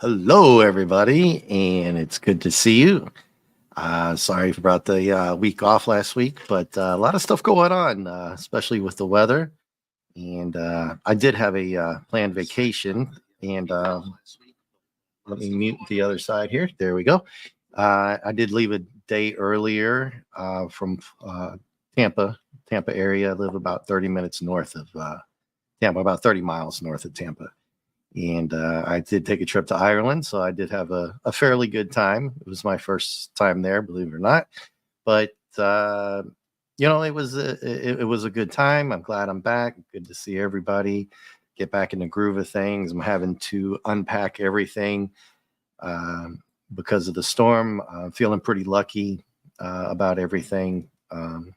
Hello, everybody, and it's good to see you. Sorry about the week off last week, but a lot of stuff going on, especially with the weather. And I did have a planned vacation, and let me mute the other side here. There we go. I did leave a day earlier from Tampa, Tampa area. I live about 30 minutes north of Tampa, about 30 miles north of Tampa. And I did take a trip to Ireland, so I did have a fairly good time. It was my first time there, believe it or not. But it was a good time. I'm glad I'm back. Good to see everybody. Get back in the groove of things. I'm having to unpack everything because of the storm. I'm feeling pretty lucky about everything. I'm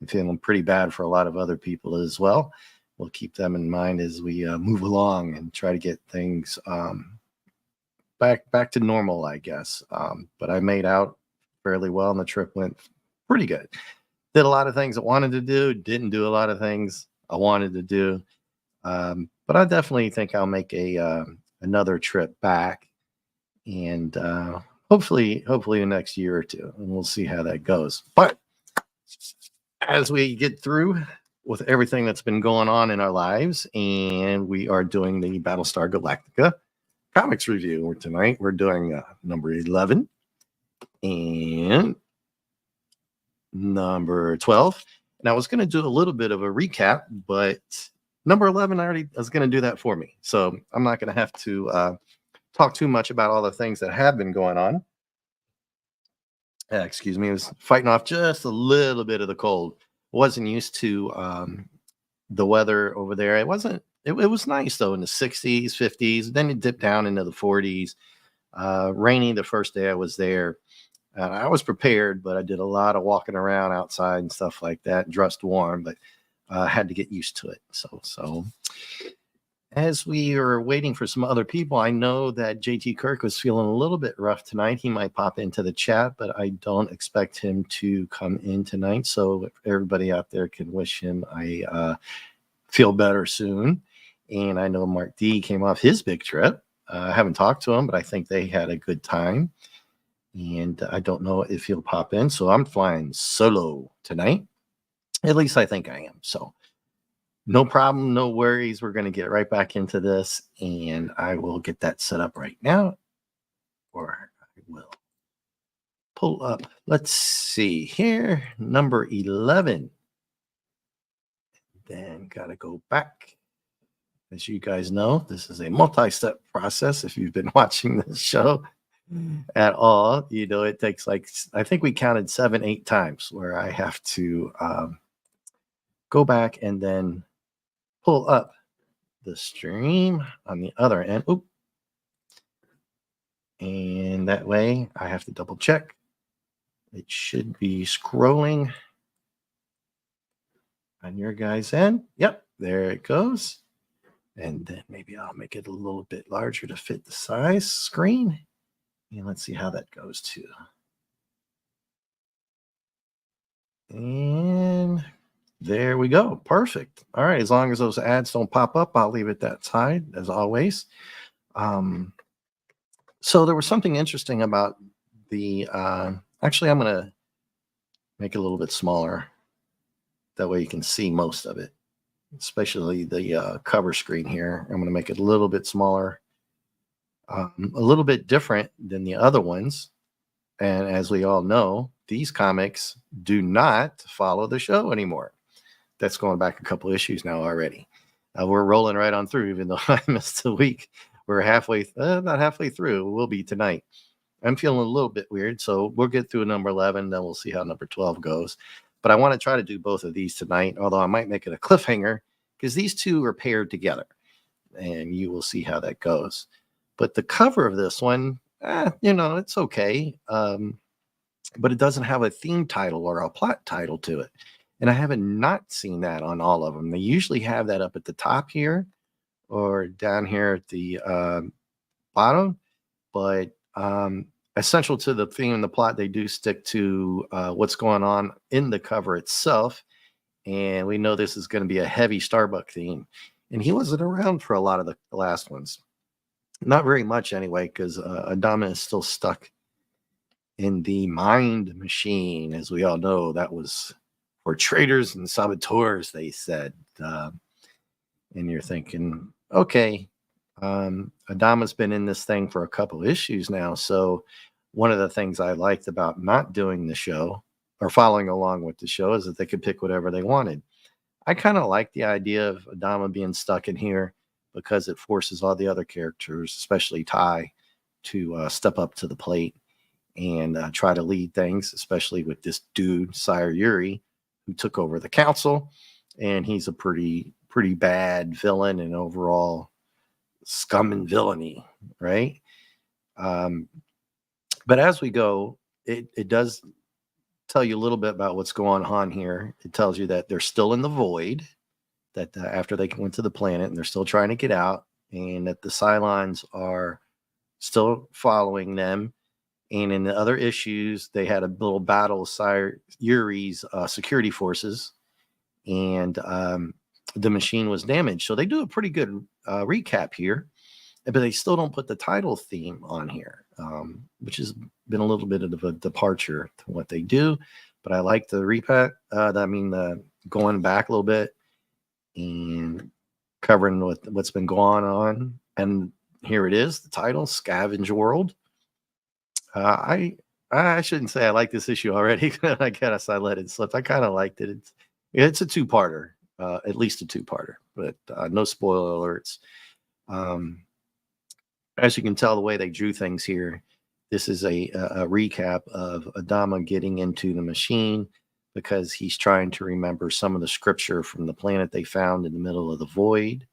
feeling pretty bad for a lot of other people as well. We'll keep them in mind as we move along and try to get things back to normal, I guess. But I made out fairly well, and the trip went pretty good. Did a lot of things I wanted to do, didn't do a lot of things I wanted to do. But I definitely think I'll make a another trip back, and hopefully the next year or two, and we'll see how that goes. But as we get through with everything that's been going on in our lives, and we are doing the Battlestar Galactica comics review. Tonight we're doing number 11 and number 12. And I was going to do a little bit of a recap, but number 11 I was going to do that for me. So I'm not going to have to talk too much about all the things that have been going on. Excuse me, I was fighting off just a little bit of the cold. Wasn't used to the weather over there. It wasn't. It was nice though in the 60s, 50s. Then it dipped down into the 40s. Rainy the first day I was there. I was prepared, but I did a lot of walking around outside and stuff like that. Dressed warm, but had to get used to it. So as we are waiting for some other people, I know that JT Kirk was feeling a little bit rough tonight. He might pop into the chat, but I don't expect him to come in tonight. So if everybody out there can wish him I feel better soon. And I know Mark D came off his big trip. I haven't talked to him, but I think they had a good time. And I don't know if he'll pop in. So I'm flying solo tonight. At least I think I am. So no problem, no worries. We're going to get right back into this, and I will get that set up right now, or I will pull up. Let's see here, number 11. Then got to go back. As you guys know, this is a multi-step process. If you've been watching this show at all, you know it takes I think we counted 7, 8 times where I have to go back and then pull up the stream on the other end. Oop. And that way I have to double check. It should be scrolling on your guys' end. Yep, there it goes. And then maybe I'll make it a little bit larger to fit the size screen. And let's see how that goes too. And there we go. Perfect. All right. As long as those ads don't pop up, I'll leave it that side as always. So there was something interesting about the, actually, I'm going to make it a little bit smaller. That way you can see most of it, especially the cover screen here. I'm going to make it a little bit smaller, a little bit different than the other ones. And as we all know, these comics do not follow the show anymore. That's going back a couple issues now already. We're rolling right on through, even though I missed a week. We're about halfway through. We'll be tonight. I'm feeling a little bit weird, so we'll get through number 11, then we'll see how number 12 goes. But I want to try to do both of these tonight, although I might make it a cliffhanger because these two are paired together, and you will see how that goes. But the cover of this one, it's okay. But it doesn't have a theme title or a plot title to it. And I haven't not seen that on all of them. They usually have that up at the top here or down here at the bottom. But essential to the theme and the plot, they do stick to what's going on in the cover itself. And we know this is going to be a heavy Starbuck theme. And he wasn't around for a lot of the last ones. Not very much anyway, because Adama is still stuck in the mind machine. As we all know, that was for traitors and saboteurs, they said. And you're thinking, okay, Adama's been in this thing for a couple issues now. So one of the things I liked about not doing the show or following along with the show is that they could pick whatever they wanted. I kind of like the idea of Adama being stuck in here because it forces all the other characters, especially Ty, to step up to the plate and try to lead things, especially with this dude, Sire Yuri, who took over the council. And he's a pretty bad villain and overall scum and villainy, right? Um, but as we go, it does tell you a little bit about what's going on here. It tells you that they're still in the void, that after they went to the planet and they're still trying to get out, and that the Cylons are still following them. And in the other issues, they had a little battle with Sire Yuri's security forces, and the machine was damaged. So they do a pretty good recap here, but they still don't put the title theme on here, which has been a little bit of a departure to what they do. But I like the repat. Going back a little bit and covering what's been going on. And here it is, the title, Scavenge World. I shouldn't say I like this issue already. I guess I let it slip. I kind of liked it. It's a two-parter, at least a two-parter, but no spoiler alerts. As you can tell, the way they drew things here, this is a recap of Adama getting into the machine because he's trying to remember some of the scripture from the planet they found in the middle of the void.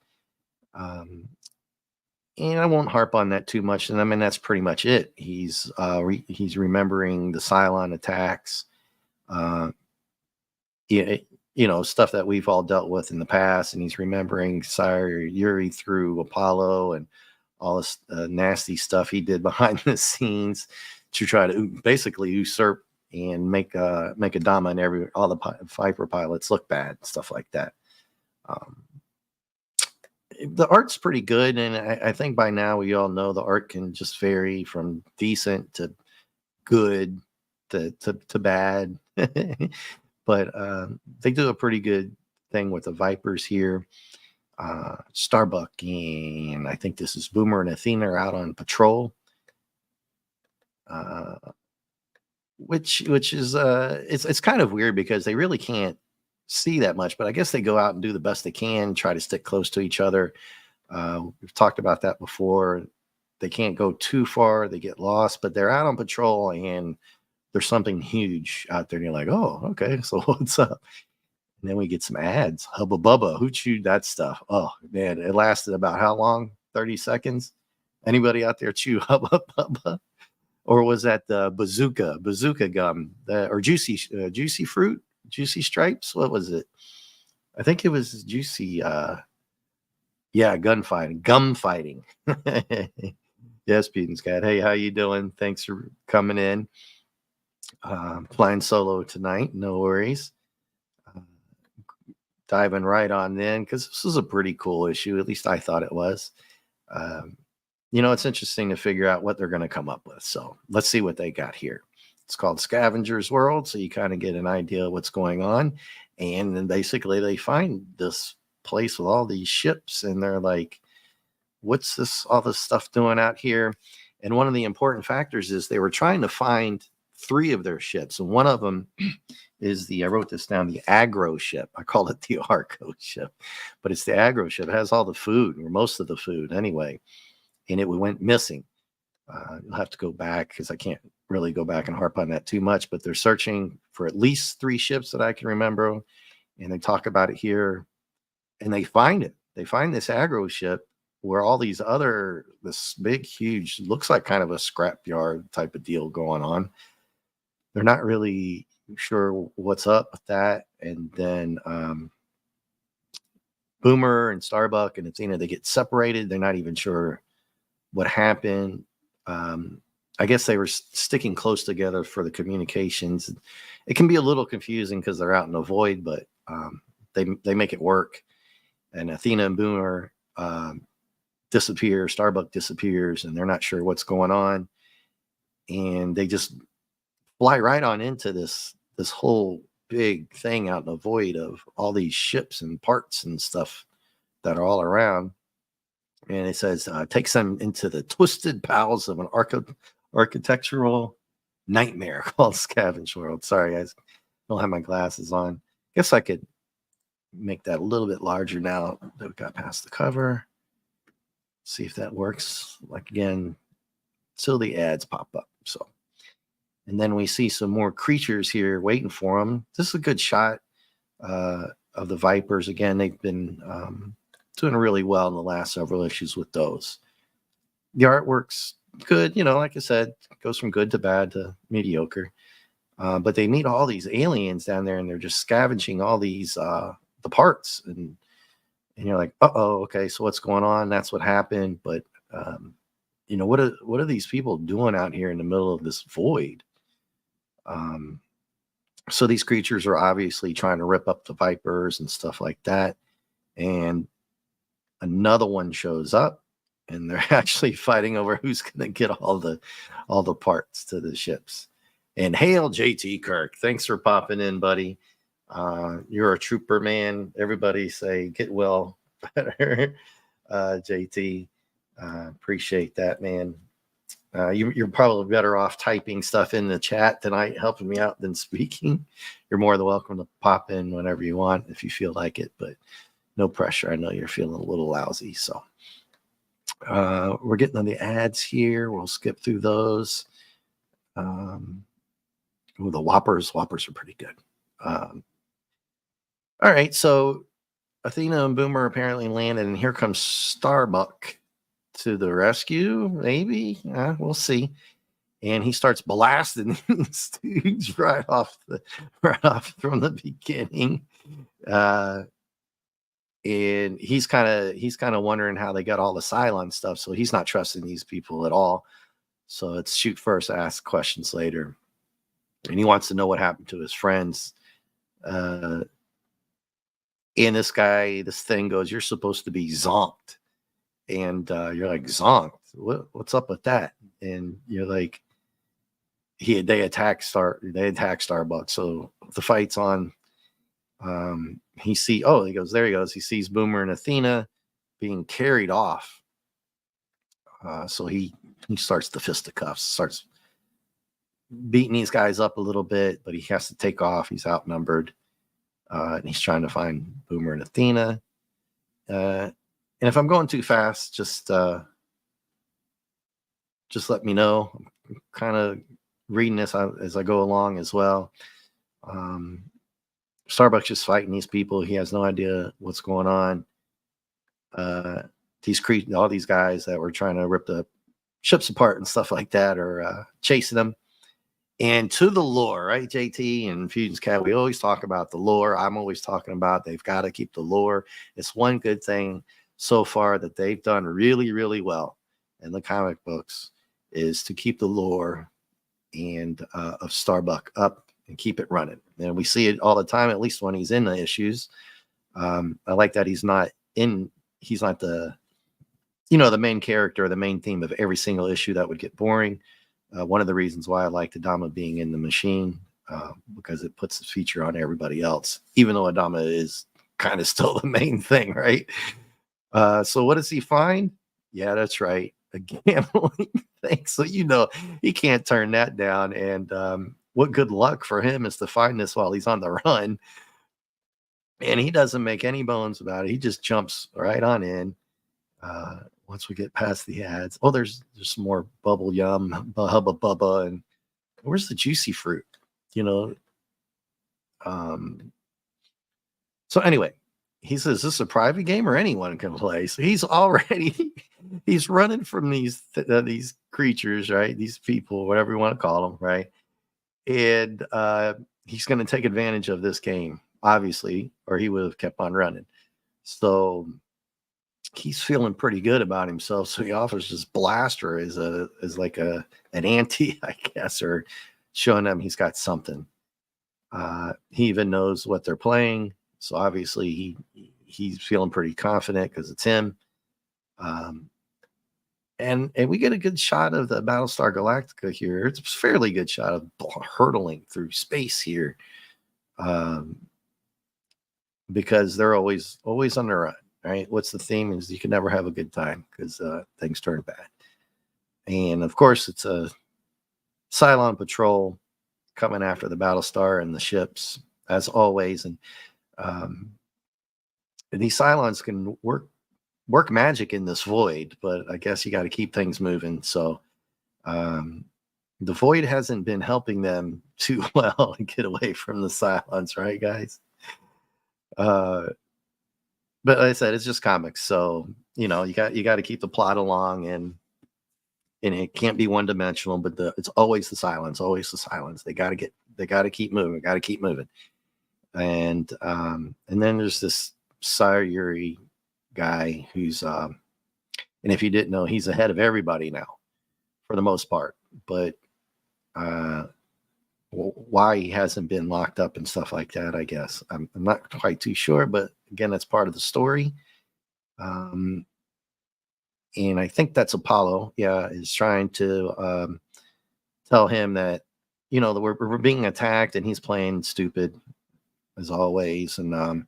And I won't harp on that too much. And I mean, that's pretty much it. He's remembering the Cylon attacks, stuff that we've all dealt with in the past. And he's remembering Sire Yuri through Apollo and all this nasty stuff he did behind the scenes to try to basically usurp and make Adama and all the Viper pilots look bad, stuff like that. The art's pretty good, and I think by now we all know the art can just vary from decent to good to bad. But they do a pretty good thing with the Vipers here. Starbuck and I think this is Boomer and Athena are out on patrol, which is it's kind of weird because they really can't see that much, but I guess they go out and do the best they can, try to stick close to each other. We've talked about that before. They can't go too far, they get lost, but they're out on patrol and there's something huge out there and you're like, oh, okay, so what's up? And then we get some ads. Hubba Bubba, who chewed that stuff? Oh man, it lasted about how long? 30 seconds. Anybody out there chew Hubba Bubba? Or was that the bazooka gum, or juicy fruit, juicy stripes? What was it? I think it was juicy. Gum fighting. Yes, Pete and Scott. Hey, how you doing? Thanks for coming in. Flying solo tonight. No worries. Diving right on in because this was a pretty cool issue. At least I thought it was. It's interesting to figure out what they're going to come up with. So let's see what they got here. It's called Scavenger's World. So you kind of get an idea of what's going on. And then basically they find this place with all these ships and they're like, what's all this stuff doing out here? And one of the important factors is they were trying to find 3 of their ships. And one of them is I wrote this down, the aggro ship. I call it the Arco ship, but it's the aggro ship. It has all the food, or most of the food anyway. And it went missing. You'll have to go back because I can't really go back and harp on that too much, but they're searching for at least 3 ships that I can remember. And they talk about it here and they find it. They find this aggro ship where all these this big, huge, looks like kind of a scrapyard type of deal going on. They're not really sure what's up with that. And then Boomer and Starbuck and Athena, they get separated. They're not even sure what happened. I guess they were sticking close together for the communications. It can be a little confusing because they're out in the void, but they make it work. And Athena and Boomer disappear. Starbuck disappears, and they're not sure what's going on, and they just fly right on into this whole big thing out in the void of all these ships and parts and stuff that are all around. And it says takes them into the twisted bowels of an architectural nightmare called Scavenge World. Sorry, I don't have my glasses on. Guess I could make that a little bit larger now that we got past the cover. See if that works. Like again, till the ads pop up. So, and then we see some more creatures here waiting for them. This is a good shot of the Vipers. Again, they've been doing really well in the last several issues with those. The artwork's good, like I said, goes from good to bad to mediocre. But they meet all these aliens down there, and they're just scavenging all these the parts, and you're like, okay, so what's going on? That's what happened. But what are these people doing out here in the middle of this void? So these creatures are obviously trying to rip up the Vipers and stuff like that. And another one shows up, and they're actually fighting over who's going to get all the parts to the ships. And hail JT Kirk. Thanks for popping in, buddy. You're a trooper, man. Everybody say get well better, JT. Appreciate that, man. You're probably better off typing stuff in the chat tonight, helping me out, than speaking. You're more than welcome to pop in whenever you want if you feel like it, but no pressure. I know you're feeling a little lousy. So we're getting on the ads here. We'll skip through those. The Whoppers are pretty good. All right, so Athena and Boomer apparently landed, and here comes Starbuck to the rescue. Maybe we'll see. And he starts blasting these dudes right off from the beginning. And he's kind of wondering how they got all the Cylon stuff. So he's not trusting these people at all. So it's shoot first, ask questions later. And he wants to know what happened to his friends. And this thing goes, "You're supposed to be zonked." And you're like, "Zonked? What's up with that?" And you're like, they attack Starbuck. So the fight's on. He goes, there he goes. He sees Boomer and Athena being carried off. So he starts the fisticuffs, starts beating these guys up a little bit, but he has to take off. He's outnumbered. And he's trying to find Boomer and Athena. And if I'm going too fast, just let me know. I'm kind of reading this as I go along as well. Starbuck's just fighting these people. He has no idea what's going on. All these guys that were trying to rip the ships apart and stuff like that are chasing them. And to the lore, right, JT and Fusion's Cat, we always talk about the lore. I'm always talking about they've got to keep the lore. It's one good thing so far that they've done really, really well in the comic books, is to keep the lore and of Starbuck up and keep it running. And we see it all the time, at least when he's in the issues. I like that he's not the main character or the main theme of every single issue. That would get boring. One of the reasons why I like Adama being in the machine, because it puts the feature on everybody else, even though Adama is kind of still the main thing, right? So what does he find? Yeah, that's right, a gambling thing. So he can't turn that down. And what good luck for him is to find this while he's on the run. And he doesn't make any bones about it. He just jumps right on in. Once we get past the ads, there's some more bubble yum, hubba bubba, and where's the juicy fruit? So anyway, he says this is a private game or anyone can play. So he's running from these creatures, right? These people, whatever you want to call them, right? And he's going to take advantage of this game, obviously, or he would have kept on running. So he's feeling pretty good about himself. So he offers this blaster as like an ante, I guess, or showing them he's got something. He even knows what they're playing. So obviously he's feeling pretty confident because it's him. and we get a good shot of the Battlestar Galactica here. It's a fairly good shot of hurtling through space here, um, because they're always on the run. Right? What's the theme? Is you can never have a good time because things turn bad. And of course, it's a Cylon patrol coming after the Battlestar and the ships, as always. Um, and these Cylons can work magic in this void, but I guess you got to keep things moving. So um, the void hasn't been helping them too well to get away from the Cylons, right, guys? But like I said, it's just comics, so you got to keep the plot along, and it can't be one dimensional. But it's always the Cylons, always the Cylons. They got to keep moving, got to keep moving. And then there's this Sayuri guy who's and if you didn't know, he's ahead of everybody now for the most part. But why he hasn't been locked up and stuff like that, I guess I'm not quite too sure. But again, that's part of the story. And I think that's Apollo. Yeah, is trying to tell him that that we're being attacked, and he's playing stupid as always. And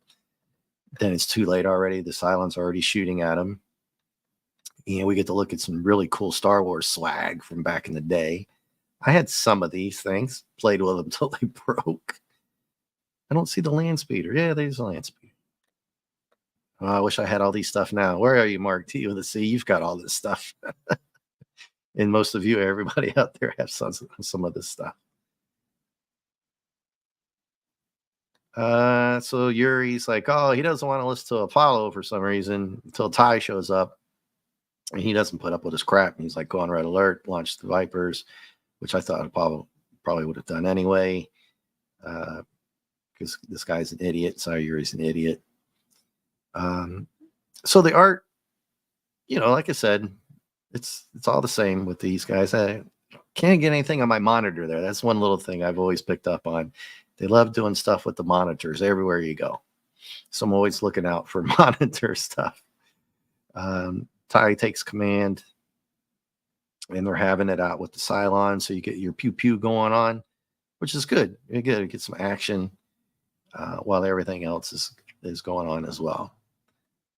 then it's too late already. The Cylons are already shooting at him. And we get to look at some really cool Star Wars swag from back in the day. I had some of these things, played with them till they broke. I don't see the land speeder. Yeah, there's a land speeder. Oh, I wish I had all these stuff now. Where are you, Mark T with a C? You've got all this stuff. And most of you, everybody out there, have some of this stuff. So Yuri's like, oh, he doesn't want to listen to Apollo for some reason until Ty shows up. And he doesn't put up with his crap. And he's like, go on red alert, launch the Vipers, which I thought Apollo probably would have done anyway. Because this guy's an idiot. Sayuri's an idiot. So the art, like I said, it's all the same with these guys. I can't get anything on my monitor there. That's one little thing I've always picked up on. They love doing stuff with the monitors everywhere you go. So I'm always looking out for monitor stuff. Ty takes command, and they're having it out with the Cylon. So you get your pew pew going on, which is good. You're good to get some action while everything else is going on as well.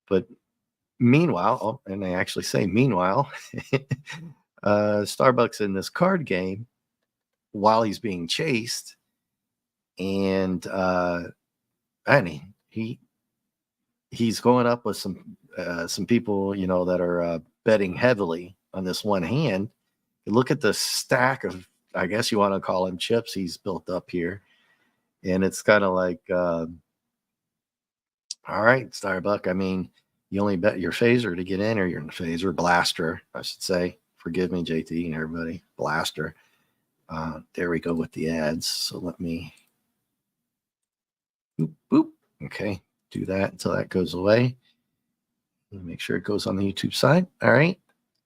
But meanwhile, and they actually say meanwhile, Starbuck's in this card game while he's being chased, and he's going up with some people, that are betting heavily on this one hand. You look at the stack of, I guess you want to call them chips he's built up here, and it's kind of like, all right, Starbuck. I mean, you only bet your phaser to get in, or your phaser blaster, I should say. Forgive me, JT and everybody. Blaster. There we go with the ads. So let me. Boop, boop. Okay, do that until that goes away. Make sure it goes on the YouTube side. All right.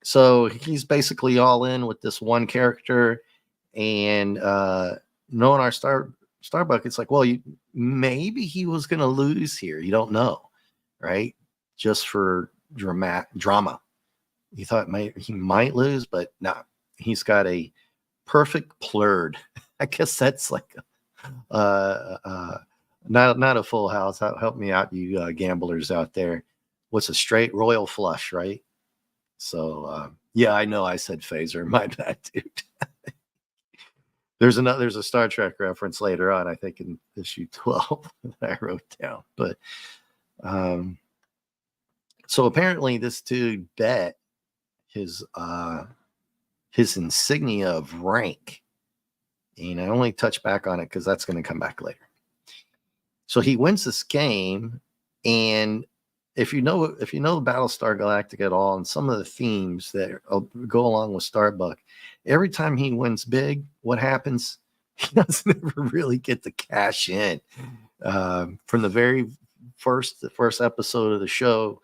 So he's basically all in with this one character, and knowing our Starbuck, it's like, well, maybe he was going to lose here. You don't know, right? Just for drama. You thought he might lose, but no. He's got a perfect plurd. I guess that's like not a full house. Help me out, you gamblers out there. What's a straight royal flush, right? So yeah, I know I said phaser. My bad, dude. There's a Star Trek reference later on, I think in issue 12 that I wrote down. But so apparently this dude bet his insignia of rank. And I only touch back on it because that's going to come back later. So he wins this game, and if you know Battlestar Galactica at all, and some of the themes that go along with Starbuck, every time he wins big, what happens? He doesn't ever really get the cash in. From the very first episode of the show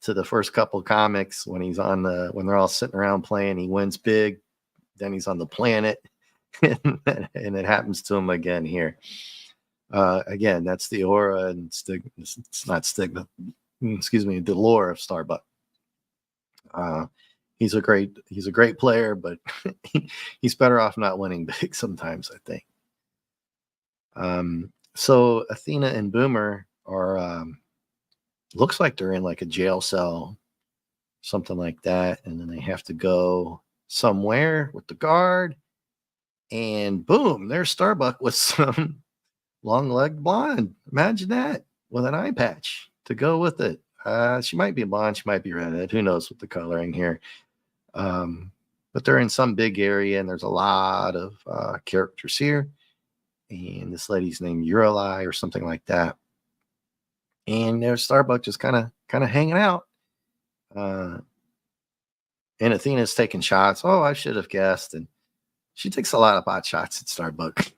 to the first couple of comics, when when they're all sitting around playing, he wins big. Then he's on the planet, and it happens to him again here. Again, that's the aura and it's not stigma. Excuse me, the lore of Starbuck. he's a great player, but he's better off not winning big sometimes, I think. So Athena and Boomer are looks like they're in like a jail cell, something like that, and then they have to go somewhere with the guard, and boom, there's Starbuck with some long-legged blonde. Imagine that, with an eye patch to go with it. She might be blonde, she might be redhead. Who knows with the coloring here? But they're in some big area, and there's a lot of characters here. And this lady's named Uralai or something like that. And there's Starbuck just kind of hanging out. And Athena's taking shots. Oh, I should have guessed. And she takes a lot of pot shots at Starbuck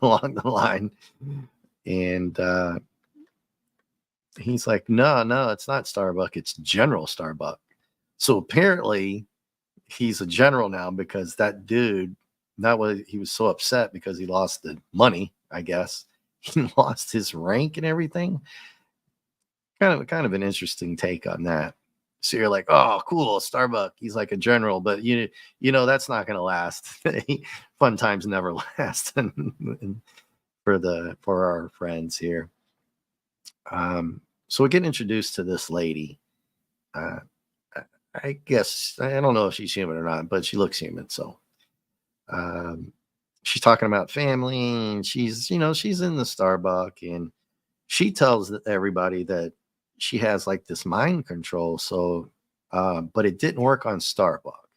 along the line. And he's like, no, it's not Starbuck. It's General Starbuck. So apparently he's a general now, because that dude, he was so upset because he lost the money, I guess. He lost his rank and everything. Kind of an interesting take on that. So you're like, oh, cool, Starbuck. He's like a general, but you know that's not going to last. Fun times never last for our friends here. So we get introduced to this lady. I guess I don't know if she's human or not, but she looks human. So she's talking about family, and she's in the Starbuck, and she tells everybody that she has like this mind control. So, but it didn't work on Starbuck.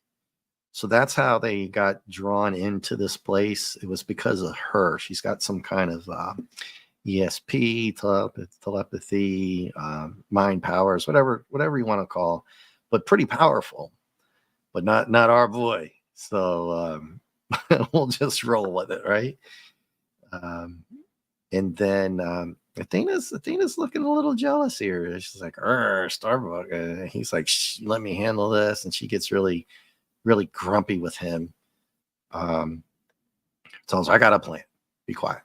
So that's how they got drawn into this place. It was because of her. She's got some kind of ESP, telepathy, mind powers, whatever you want to call, but pretty powerful, but not our boy. So we'll just roll with it, right? And then Athena's looking a little jealous here. She's like, Starbuck. He's like, let me handle this. And she gets really, really grumpy with him. Tells her, I got a plan. Be quiet.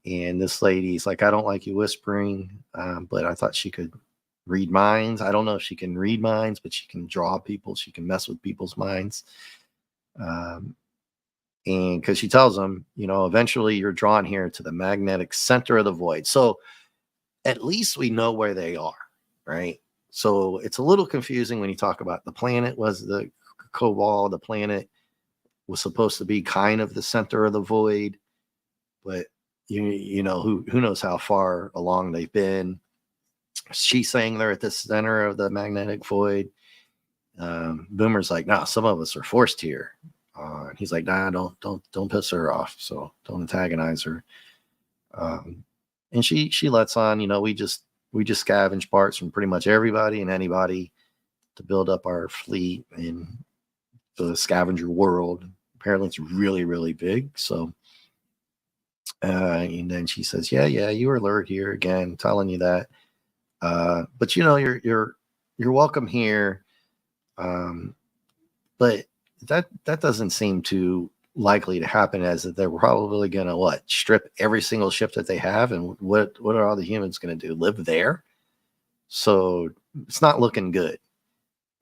And this lady's like, I don't like you whispering, but I thought she could read minds. I don't know if she can read minds, but she can draw people. She can mess with people's minds. And because she tells them, eventually you're drawn here to the magnetic center of the void. So at least we know where they are, right? So it's a little confusing when you talk about the planet was the Cobalt. The planet was supposed to be kind of the center of the void, but you know who knows how far along they've been. She's saying they're at the center of the magnetic void. Boomer's like, nah, some of us are forced here. And he's like, nah, don't piss her off. So don't antagonize her. And she lets on, we just scavenge parts from pretty much everybody and anybody to build up our fleet in the scavenger world. Apparently it's really, really big. So, and then she says, yeah, you were lured here again, telling you that. But you're welcome here. But that doesn't seem too likely to happen, as that they're probably going to strip every single ship that they have. And what are all the humans going to do? Live there? So it's not looking good.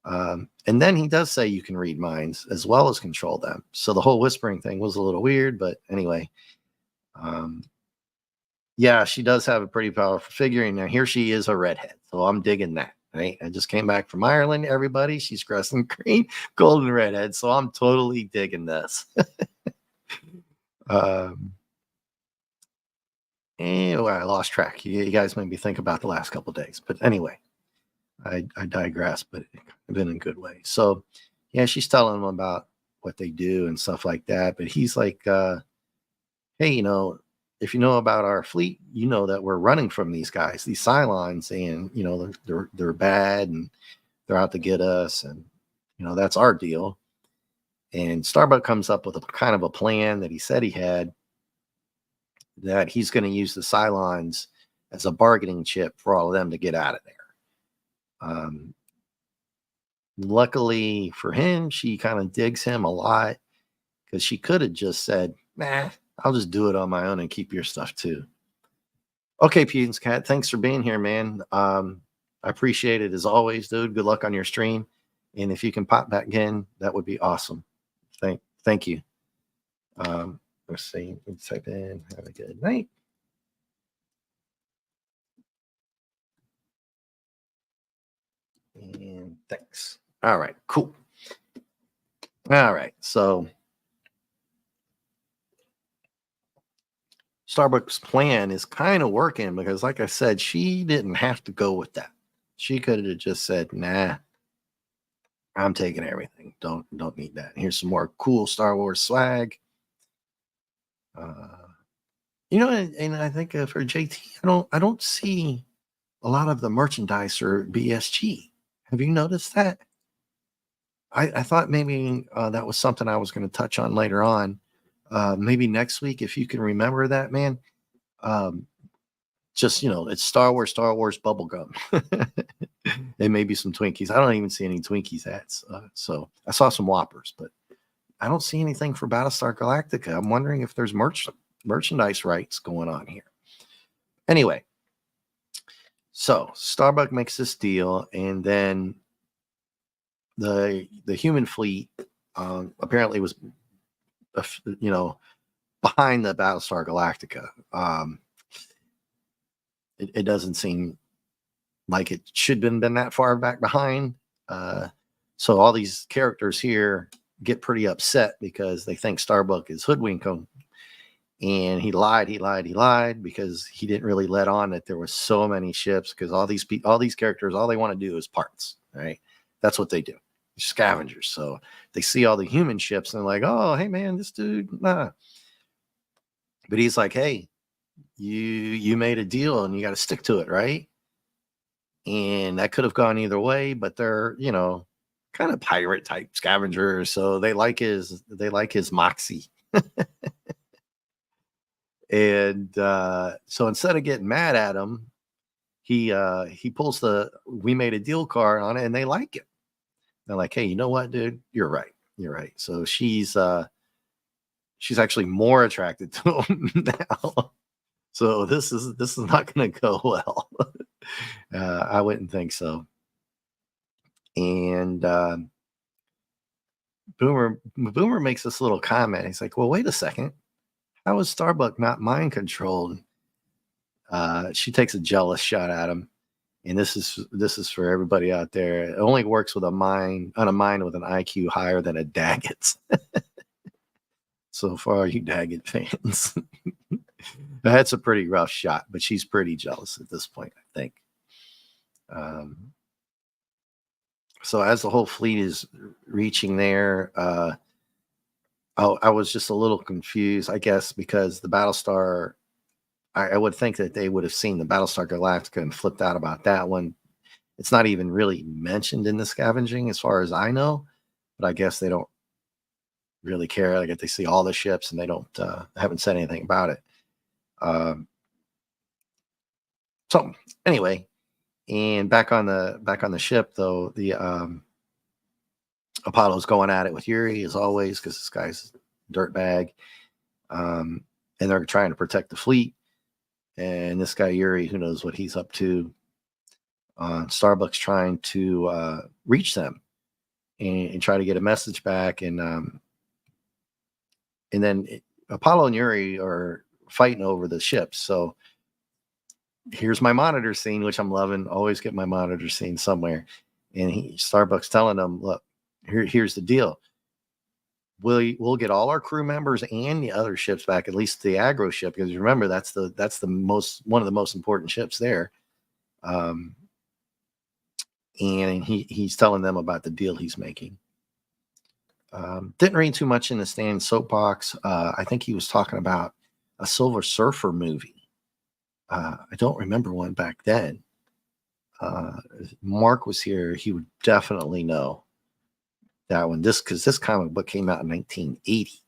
And then he does say you can read minds as well as control them. So the whole whispering thing was a little weird, but anyway, yeah, she does have a pretty powerful figure. And now here she is, a redhead. So I'm digging that. Right. I just came back from Ireland, everybody. She's Crescent Green, golden redhead. So I'm totally digging this. Anyway, I lost track. You guys made me think about the last couple of days. But anyway, I digress, but in a good way. So, yeah, she's telling them about what they do and stuff like that. But he's like, hey, if you know about our fleet, you know that we're running from these guys, these Cylons, and they're bad and they're out to get us, and that's our deal. And Starbuck comes up with a kind of a plan that he said he had, that he's going to use the Cylons as a bargaining chip for all of them to get out of there. Luckily for him, she kind of digs him a lot, because she could have just said, nah, I'll just do it on my own and keep your stuff too. Okay, Putin's Cat, thanks for being here, man. I appreciate it as always, dude. Good luck on your stream. And if you can pop back in, that would be awesome. Thank you. Let's see. Let's type in. Have a good night. And thanks. All right. Cool. All right. So Starbucks' plan is kind of working because, like I said, she didn't have to go with that. She could have just said, "Nah, I'm taking everything. Don't need that. Here's some more cool Star Wars swag." Uh, and I think for JT, I don't see a lot of the merchandise or BSG. Have you noticed that? I thought maybe that was something I was going to touch on later on. Maybe next week, if you can remember that, man. Um, just it's Star Wars bubble gum, and maybe some Twinkies. I don't even see any Twinkies hats. So I saw some Whoppers, but I don't see anything for Battlestar Galactica. I'm wondering if there's merchandise rights going on here. Anyway, so Starbuck makes this deal, and then the human fleet apparently was behind the Battlestar Galactica. It doesn't seem like it should have been that far back behind. So all these characters here get pretty upset because they think Starbuck is hoodwinking, and he lied because he didn't really let on that there was so many ships, because all these characters, all they want to do is parts, right? That's what they do. Scavengers. So they see all the human ships and they're like, "Oh, hey man, this dude, nah." But he's like, "Hey, you made a deal and you got to stick to it, right?" And that could have gone either way, but they're, kind of pirate type scavengers, so they like his moxie. And so instead of getting mad at him, he pulls the "we made a deal" card on it, and they like it. They're like, "Hey, you know what, dude? You're right. You're right." So she's actually more attracted to him now. So this is not going to go well. I wouldn't think so. And Boomer makes this little comment. He's like, "Well, wait a second. How is Starbuck not mind controlled?" She takes a jealous shot at him. And this is for everybody out there. It only works with a mind with an IQ higher than a Daggett. So for all you Daggett fans, that's a pretty rough shot. But she's pretty jealous at this point, I think. So as the whole fleet is reaching there, I was just a little confused, I guess, because the Battlestar. I would think that they would have seen the Battlestar Galactica and flipped out about that one. It's not even really mentioned in the scavenging, as far as I know, but I guess they don't really care. Like, they see all the ships and they don't haven't said anything about it. So anyway, and back on the ship though, the Apollo's going at it with Yuri as always, because this guy's a dirtbag, and they're trying to protect the fleet. And this guy Yuri, who knows what he's up to. Starbuck's trying to reach them and try to get a message back, and then Apollo and Yuri are fighting over the ships. So here's my monitor scene, which I'm loving. Always get my monitor scene somewhere. And Starbuck's telling them, "Look, here's the deal. We'll get all our crew members and the other ships back, at least the aggro ship, because remember that's one of the most important ships there." And he's telling them about the deal he's making. Didn't read too much in the Stan soapbox. I think he was talking about a Silver Surfer movie. I don't remember one back then. If Mark was here, he would definitely know that one. Because this comic book came out in 1980.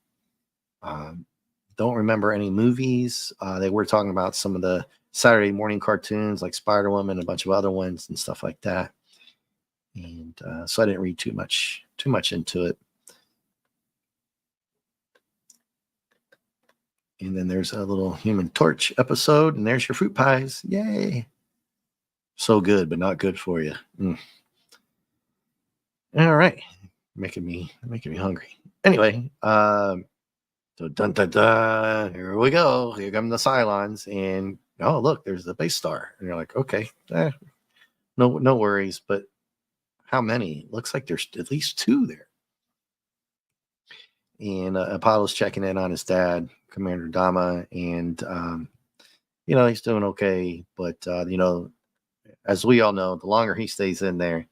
Don't remember any movies. They were talking about some of the Saturday morning cartoons like Spider-Woman and a bunch of other ones and stuff like that. And so I didn't read too much into it. And then there's a little Human Torch episode, and there's your fruit pies. Yay. So good, but not good for you. All right, making me hungry. Anyway, so dun dun dun, here we go. Here come the Cylons, and oh look, there's the base star, and you're like, okay, no worries. But how many? Looks like there's at least two there. And Apollo's checking in on his dad, Commander Dama, and he's doing okay. But as we all know, the longer he stays in there,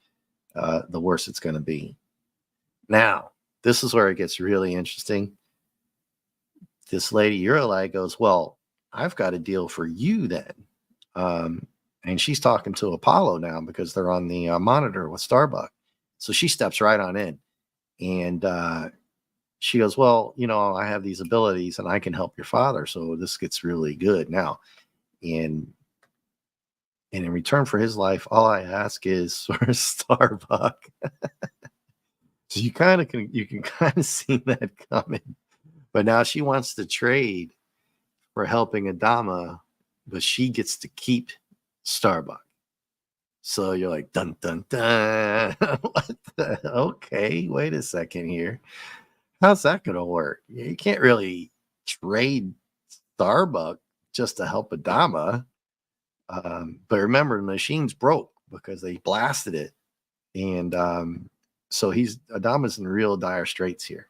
the worse it's going to be. Now, this is where it gets really interesting. This lady Uralai goes, well, I've got a deal for you then. And she's talking to Apollo now because they're on the monitor with Starbuck. So she steps right on in. And she goes, well, I have these abilities and I can help your father. So this gets really good now. And in return for his life, all I ask is for Starbuck. So you can kind of see that coming. But now she wants to trade for helping Adama, but she gets to keep Starbuck. So you're like, dun dun dun. What okay, wait a second here. How's that gonna work? You can't really trade Starbuck just to help Adama. But remember, the machine's broke because they blasted it. And so Adama's in real dire straits here.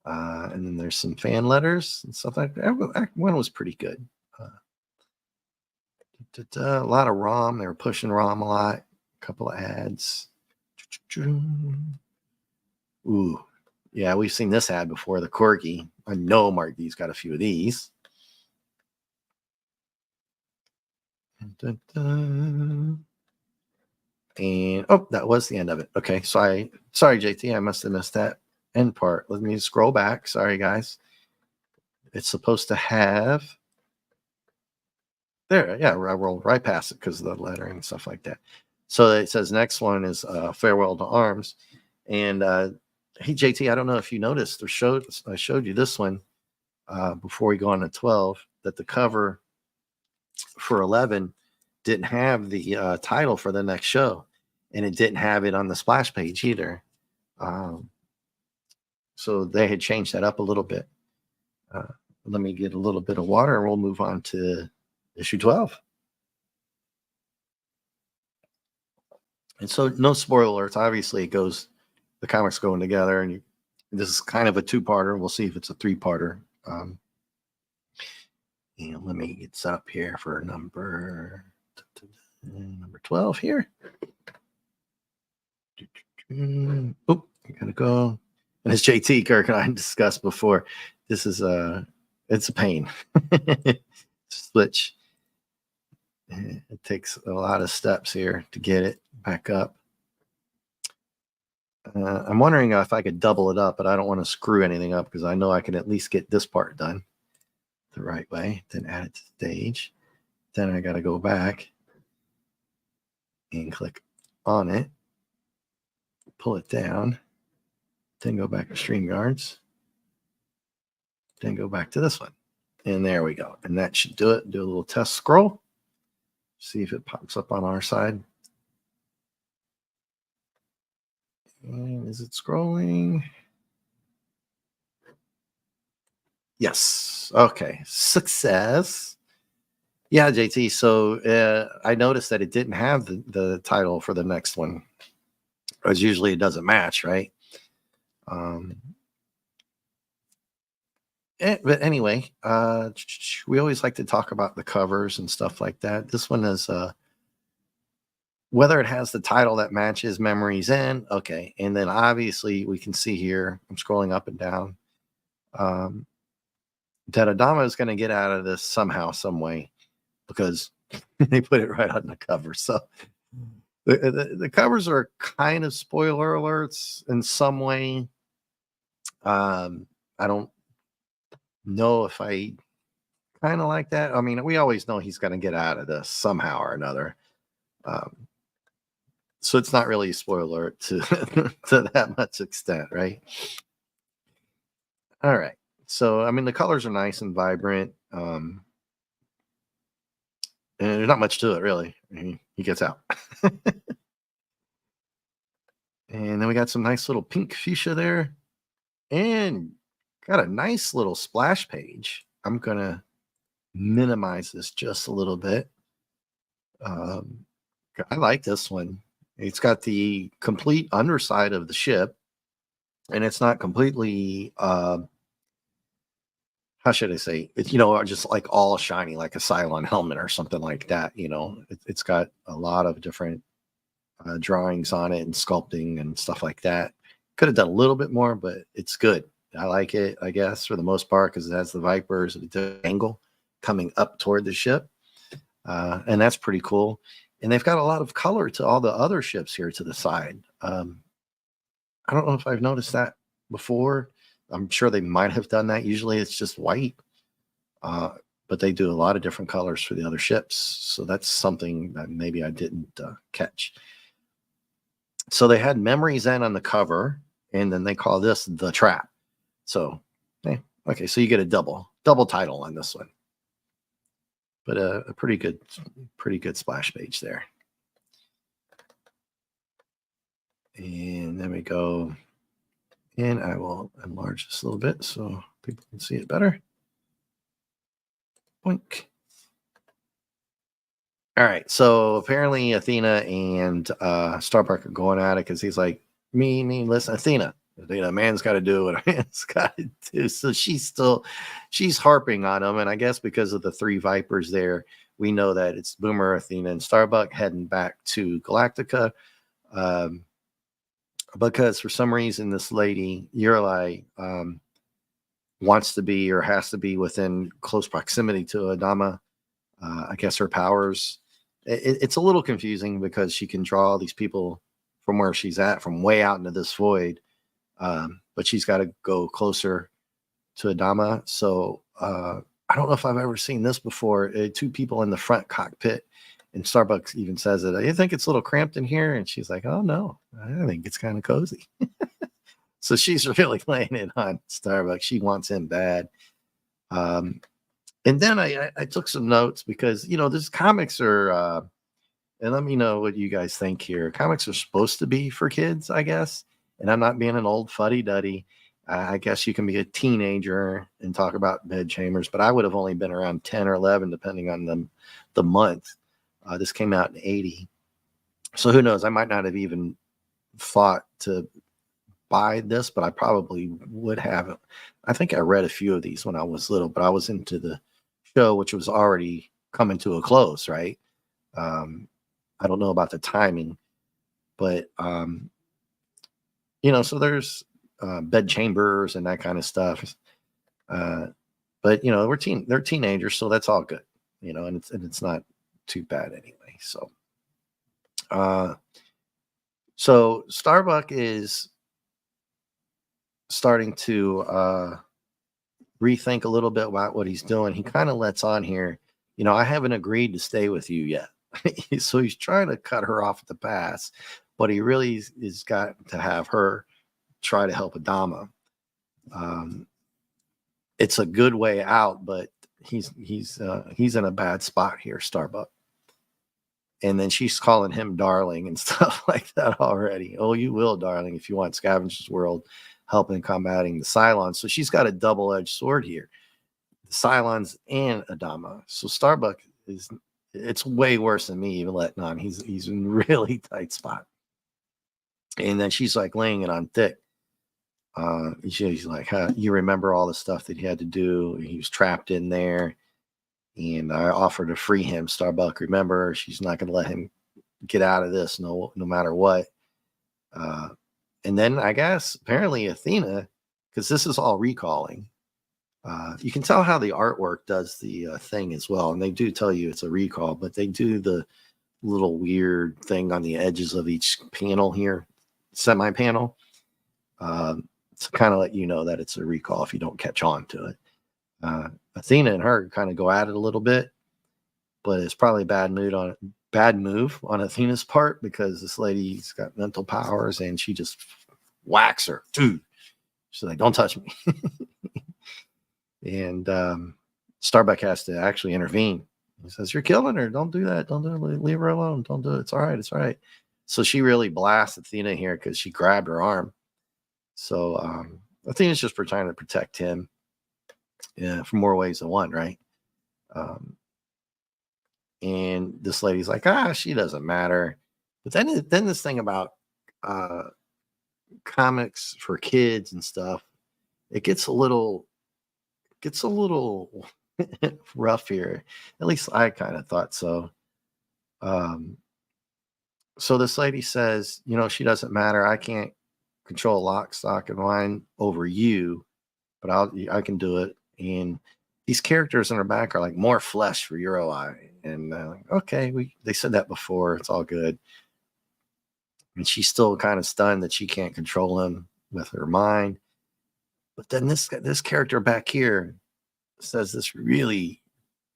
And then there's some fan letters and stuff like that. One was pretty good. A lot of ROM. They were pushing ROM a lot. A couple of ads. Ooh, yeah, we've seen this ad before. The Corgi. I know Mark D's got a few of these. And oh, that was the end of it. Okay, sorry, JT, I must have missed that end part. Let me scroll back. Sorry, guys. It's supposed to have there. Yeah, I rolled right past it because of the lettering and stuff like that. So it says next one is Farewell to Arms. And hey, JT, I don't know if you noticed or I showed you this one before we go on to 12, that the cover for 11 didn't have the title for the next show, and it didn't have it on the splash page either. So they had changed that up a little bit. Let me get a little bit of water and we'll move on to issue 12. And so no spoilers. Obviously, the comics going together, and this is kind of a two-parter. We'll see if it's a three-parter. And let me get set up here for number 12 here. Oh, I gotta go. And as JT Kirk and I discussed before, this is it's a pain. Switch. It takes a lot of steps here to get it back up. I'm wondering if I could double it up, but I don't want to screw anything up because I know I can at least get this part done the right way. Then add it to stage. Then I got to go back and click on it, pull it down, then go back to StreamYards, then go back to this one. And there we go. And that should do it. Do a little test scroll. See if it pops up on our side. And is it scrolling? Yes. Okay. Success. Yeah, JT. So I noticed that it didn't have the title for the next one, as usually it doesn't match, right? But anyway, we always like to talk about the covers and stuff like that. This one is whether it has the title that matches Memories In. Okay. And then obviously we can see here, I'm scrolling up and down, that Adama is going to get out of this somehow, some way, because they put it right on the cover. So the covers are kind of spoiler alerts in some way. I don't know if I kind of like that. I mean, we always know he's going to get out of this somehow or another. So it's not really a spoiler to to that much extent, right? All right. So I mean, the colors are nice and vibrant. And there's not much to it, really. He gets out. And then we got some nice little pink fuchsia there. And got a nice little splash page. I'm going to minimize this just a little bit. Um, I like this one. It's got the complete underside of the ship, and it's not completely, how should I say? It's, just like all shiny, like a Cylon helmet or something like that. It's got a lot of different drawings on it and sculpting and stuff like that. Could have done a little bit more, but it's good. I like it, I guess, for the most part, because it has the Vipers at a angle coming up toward the ship. And that's pretty cool. And they've got a lot of color to all the other ships here to the side. I don't know if I've noticed that before. I'm sure they might have done that. Usually it's just white, but they do a lot of different colors for the other ships. So that's something that maybe I didn't catch. So they had Memories End on the cover, and then they call this The Trap. So, okay, so you get a double title on this one. But a pretty good splash page there. And then we go, and I will enlarge this a little bit so people can see it better. Boink. All right, so apparently Athena and Starbuck are going at it because he's like, listen, Athena, a man's got to do what a man's got to do. So she's harping on him, and I guess because of the three Vipers there, we know that it's Boomer, Athena, and Starbuck heading back to Galactica, because for some reason this lady Urlai wants to be or has to be within close proximity to Adama. I guess her powers. It's a little confusing because she can draw these people from where she's at, from way out into this void. But she's got to go closer to Adama. So I don't know if I've ever seen this before. Two people in the front cockpit, and Starbucks even says it. You think it's a little cramped in here? And she's like, oh, no, I think it's kind of cozy. So she's really laying it on Starbucks. She wants him bad. And then I took some notes because, these comics are, and let me know what you guys think here. Comics are supposed to be for kids, I guess. And I'm not being an old fuddy-duddy. I guess you can be a teenager and talk about bed chambers, but I would have only been around 10 or 11, depending on the month. This came out in 80. So who knows? I might not have even thought to buy this, but I probably would have. I think I read a few of these when I was little, but I was into the show, which was already coming to a close, right? I don't know about the timing, but so there's bed chambers and that kind of stuff. But they're teenagers, so that's all good, and it's not too bad anyway. So Starbuck is starting to rethink a little bit about what he's doing. He kind of lets on here, I haven't agreed to stay with you yet. So he's trying to cut her off at the pass, but he really is got to have her try to help Adama. It's a good way out, but he's in a bad spot here, Starbuck. And then she's calling him darling and stuff like that already. Oh, you will, darling, if you want Scavenger's World help in combating the Cylons. So she's got a double-edged sword here, the Cylons and Adama. So Starbuck it's way worse than me even letting on. He's in really tight spot. And then she's like laying it on thick. She's like, you remember all the stuff that he had to do? He was trapped in there. And I offered to free him. Starbuck, remember, she's not going to let him get out of this no matter what. And then I guess apparently Athena, because this is all recalling, you can tell how the artwork does the thing as well. And they do tell you it's a recall, but they do the little weird thing on the edges of each panel here, semi-panel, to kind of let you know that it's a recall if you don't catch on to it. Athena and her kind of go at it a little bit, but it's probably a bad move on Athena's part because this lady's got mental powers and she just whacks her. Dude, she's like, don't touch me. And Starbuck has to actually intervene. He says, you're killing her. Don't do that. Don't do it. Leave her alone. Don't do it. It's all right. It's all right. So she really blasts Athena here because she grabbed her arm. So Athena's just trying to protect him, from more ways than one, right? Um, and this lady's like, she doesn't matter. But then this thing about uh, comics for kids and stuff, it gets a little rough here. At least I kind of thought so. Um, so this lady says, she doesn't matter. I can't control lock, stock, and wine over you, but I can do it. And these characters in her back are like more flesh for your eye. And like, okay, they said that before. It's all good. And she's still kind of stunned that she can't control him with her mind. But then this character back here says this really,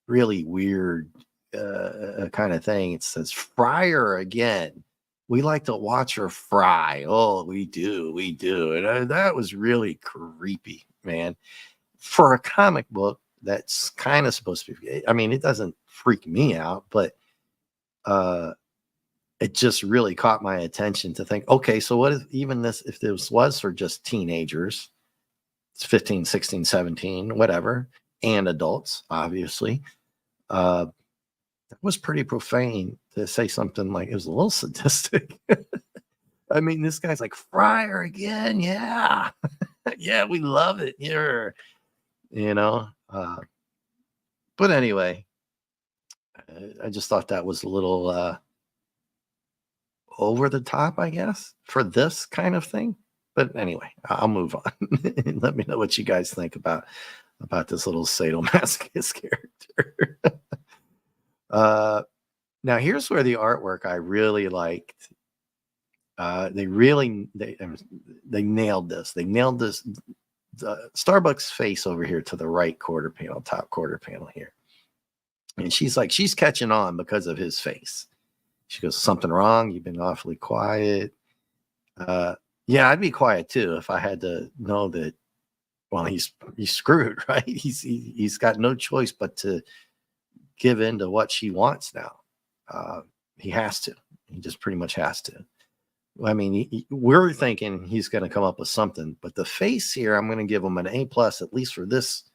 really weird kind of thing. It says, "Fry her again. We like to watch her fry." Oh, we do. And that was really creepy, man. For a comic book that's kind of supposed to be, I mean, it doesn't freak me out, but it just really caught my attention to think, okay, so what if this was for just teenagers, it's 15, 16, 17, whatever, and adults, obviously. It was pretty profane to say something like it was a little sadistic. I mean, this guy's like, "Fry her again. Yeah. Yeah, we love it here." But anyway, I just thought that was a little over the top, I guess, for this kind of thing. But anyway, I'll move on. Let me know what you guys think about this little sadomasochist character. Now here's where the artwork I really liked. They nailed this. They nailed this. The Starbucks face over here to the right top quarter panel here. And she's catching on because of his face. She goes, "Something wrong? You've been awfully quiet." Yeah, I'd be quiet too if I had to know that. Well, he's screwed, right? He's got no choice but to give in to what she wants now. He has to. He just pretty much has to. I mean, we're thinking he's going to come up with something, but the face here, I'm going to give him an A+, at least for this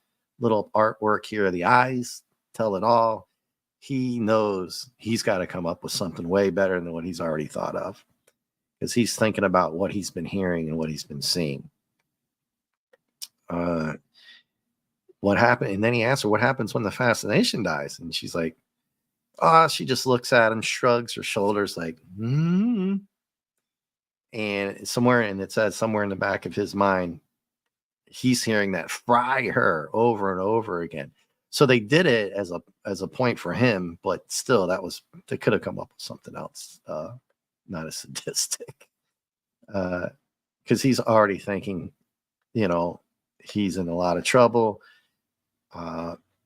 little artwork here. The eyes tell it all. He knows he's got to come up with something way better than what he's already thought of, because he's thinking about what he's been hearing and what he's been seeing. What happened? And then he asks her, "What happens when the fascination dies?" And she's like, she just looks at him, shrugs her shoulders like, "Hmm." And it says somewhere in the back of his mind, he's hearing that "fry her" over and over again. So they did it as a point for him, but still, they could have come up with something else, not as sadistic, because he's already thinking, he's in a lot of trouble,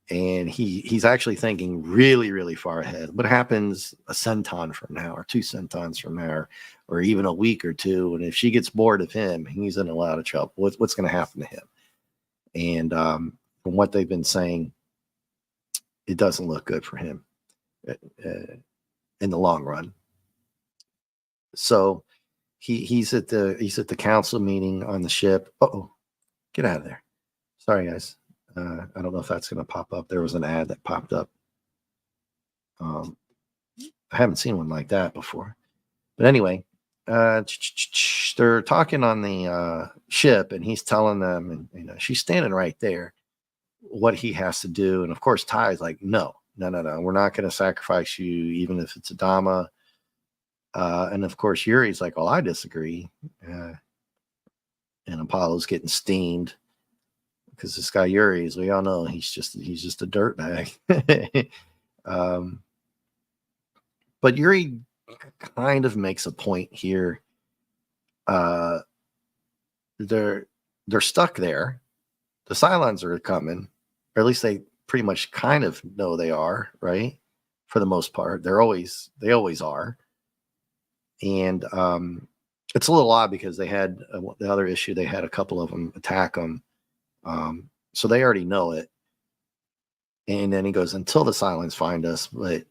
and he's actually thinking really, really far ahead. What happens a centon from now, or 2 centons from now, or even a week or two, and if she gets bored of him, he's in a lot of trouble. What's going to happen to him? And from what they've been saying, it doesn't look good for him in the long run. So he's at the council meeting on the ship. Oh, get out of there! Sorry, guys. I don't know if that's going to pop up. There was an ad that popped up. I haven't seen one like that before. But anyway, they're talking on the ship, and he's telling them, and she's standing right there, what he has to do. And of course, Ty's like, no, we're not going to sacrifice you, even if it's a Dama. And of course, Yuri's like, "Well, I disagree." And Apollo's getting steamed because this guy Yuri, as we all know, he's just a dirtbag. But Yuri kind of makes a point here. They're stuck there. The Cylons are coming, or at least they pretty much kind of know they are, right? For the most part, they always are. And it's a little odd because they had the other issue. They had a couple of them attack them. So they already know it. And then he goes, "Until the Cylons find us." But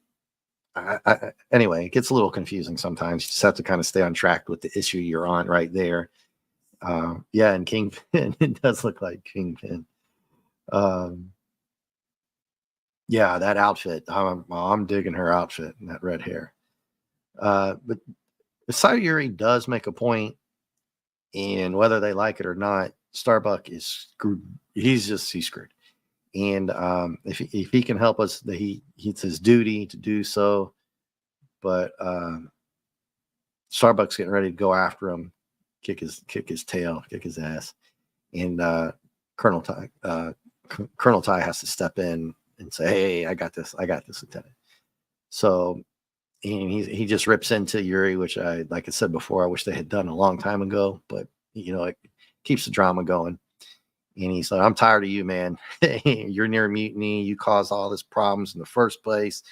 Anyway, it gets a little confusing sometimes. You just have to kind of stay on track with the issue you're on right there. Yeah, and Kingpin, it does look like Kingpin. Um, yeah, that outfit. I'm digging her outfit and that red hair. But Sayuri does make a point, and whether they like it or not, Starbuck is screwed. He's screwed. And if he can help us, it's his duty to do so. But Starbuck's getting ready to go after him, kick his tail, kick his ass, and Colonel Ty Colonel Ty has to step in and say, "Hey, I got this, Lieutenant." So and he just rips into Yuri, which like I said before, I wish they had done a long time ago, but it keeps the drama going. And he's like, "I'm tired of you, man. You're near mutiny. You caused all this problems in the first place."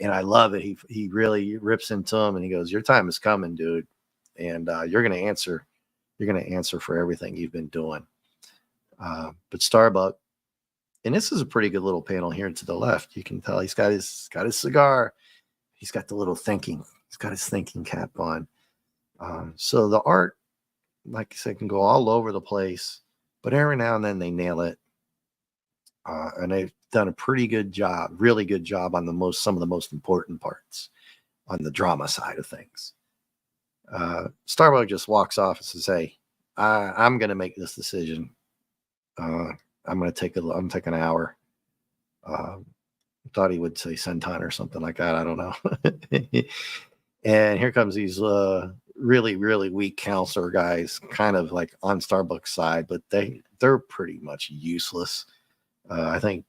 And I love it. He really rips into him, and he goes, "Your time is coming, dude, and you're gonna answer. You're gonna answer for everything you've been doing." But Starbuck, and this is a pretty good little panel here to the left. You can tell he's got his cigar. He's got the little thinking. He's got his thinking cap on. So the art, like I said, can go all over the place, but every now and then they nail it. And they've done a pretty good job, really good job on some of the most important parts on the drama side of things. Starbuck just walks off and says, "Hey, I'm going to make this decision. I'm taking an hour." Thought he would say senton or something like that. I don't know. And here comes these really, really weak counselor guys, kind of like on Starbuck's side, but they're pretty much useless. I think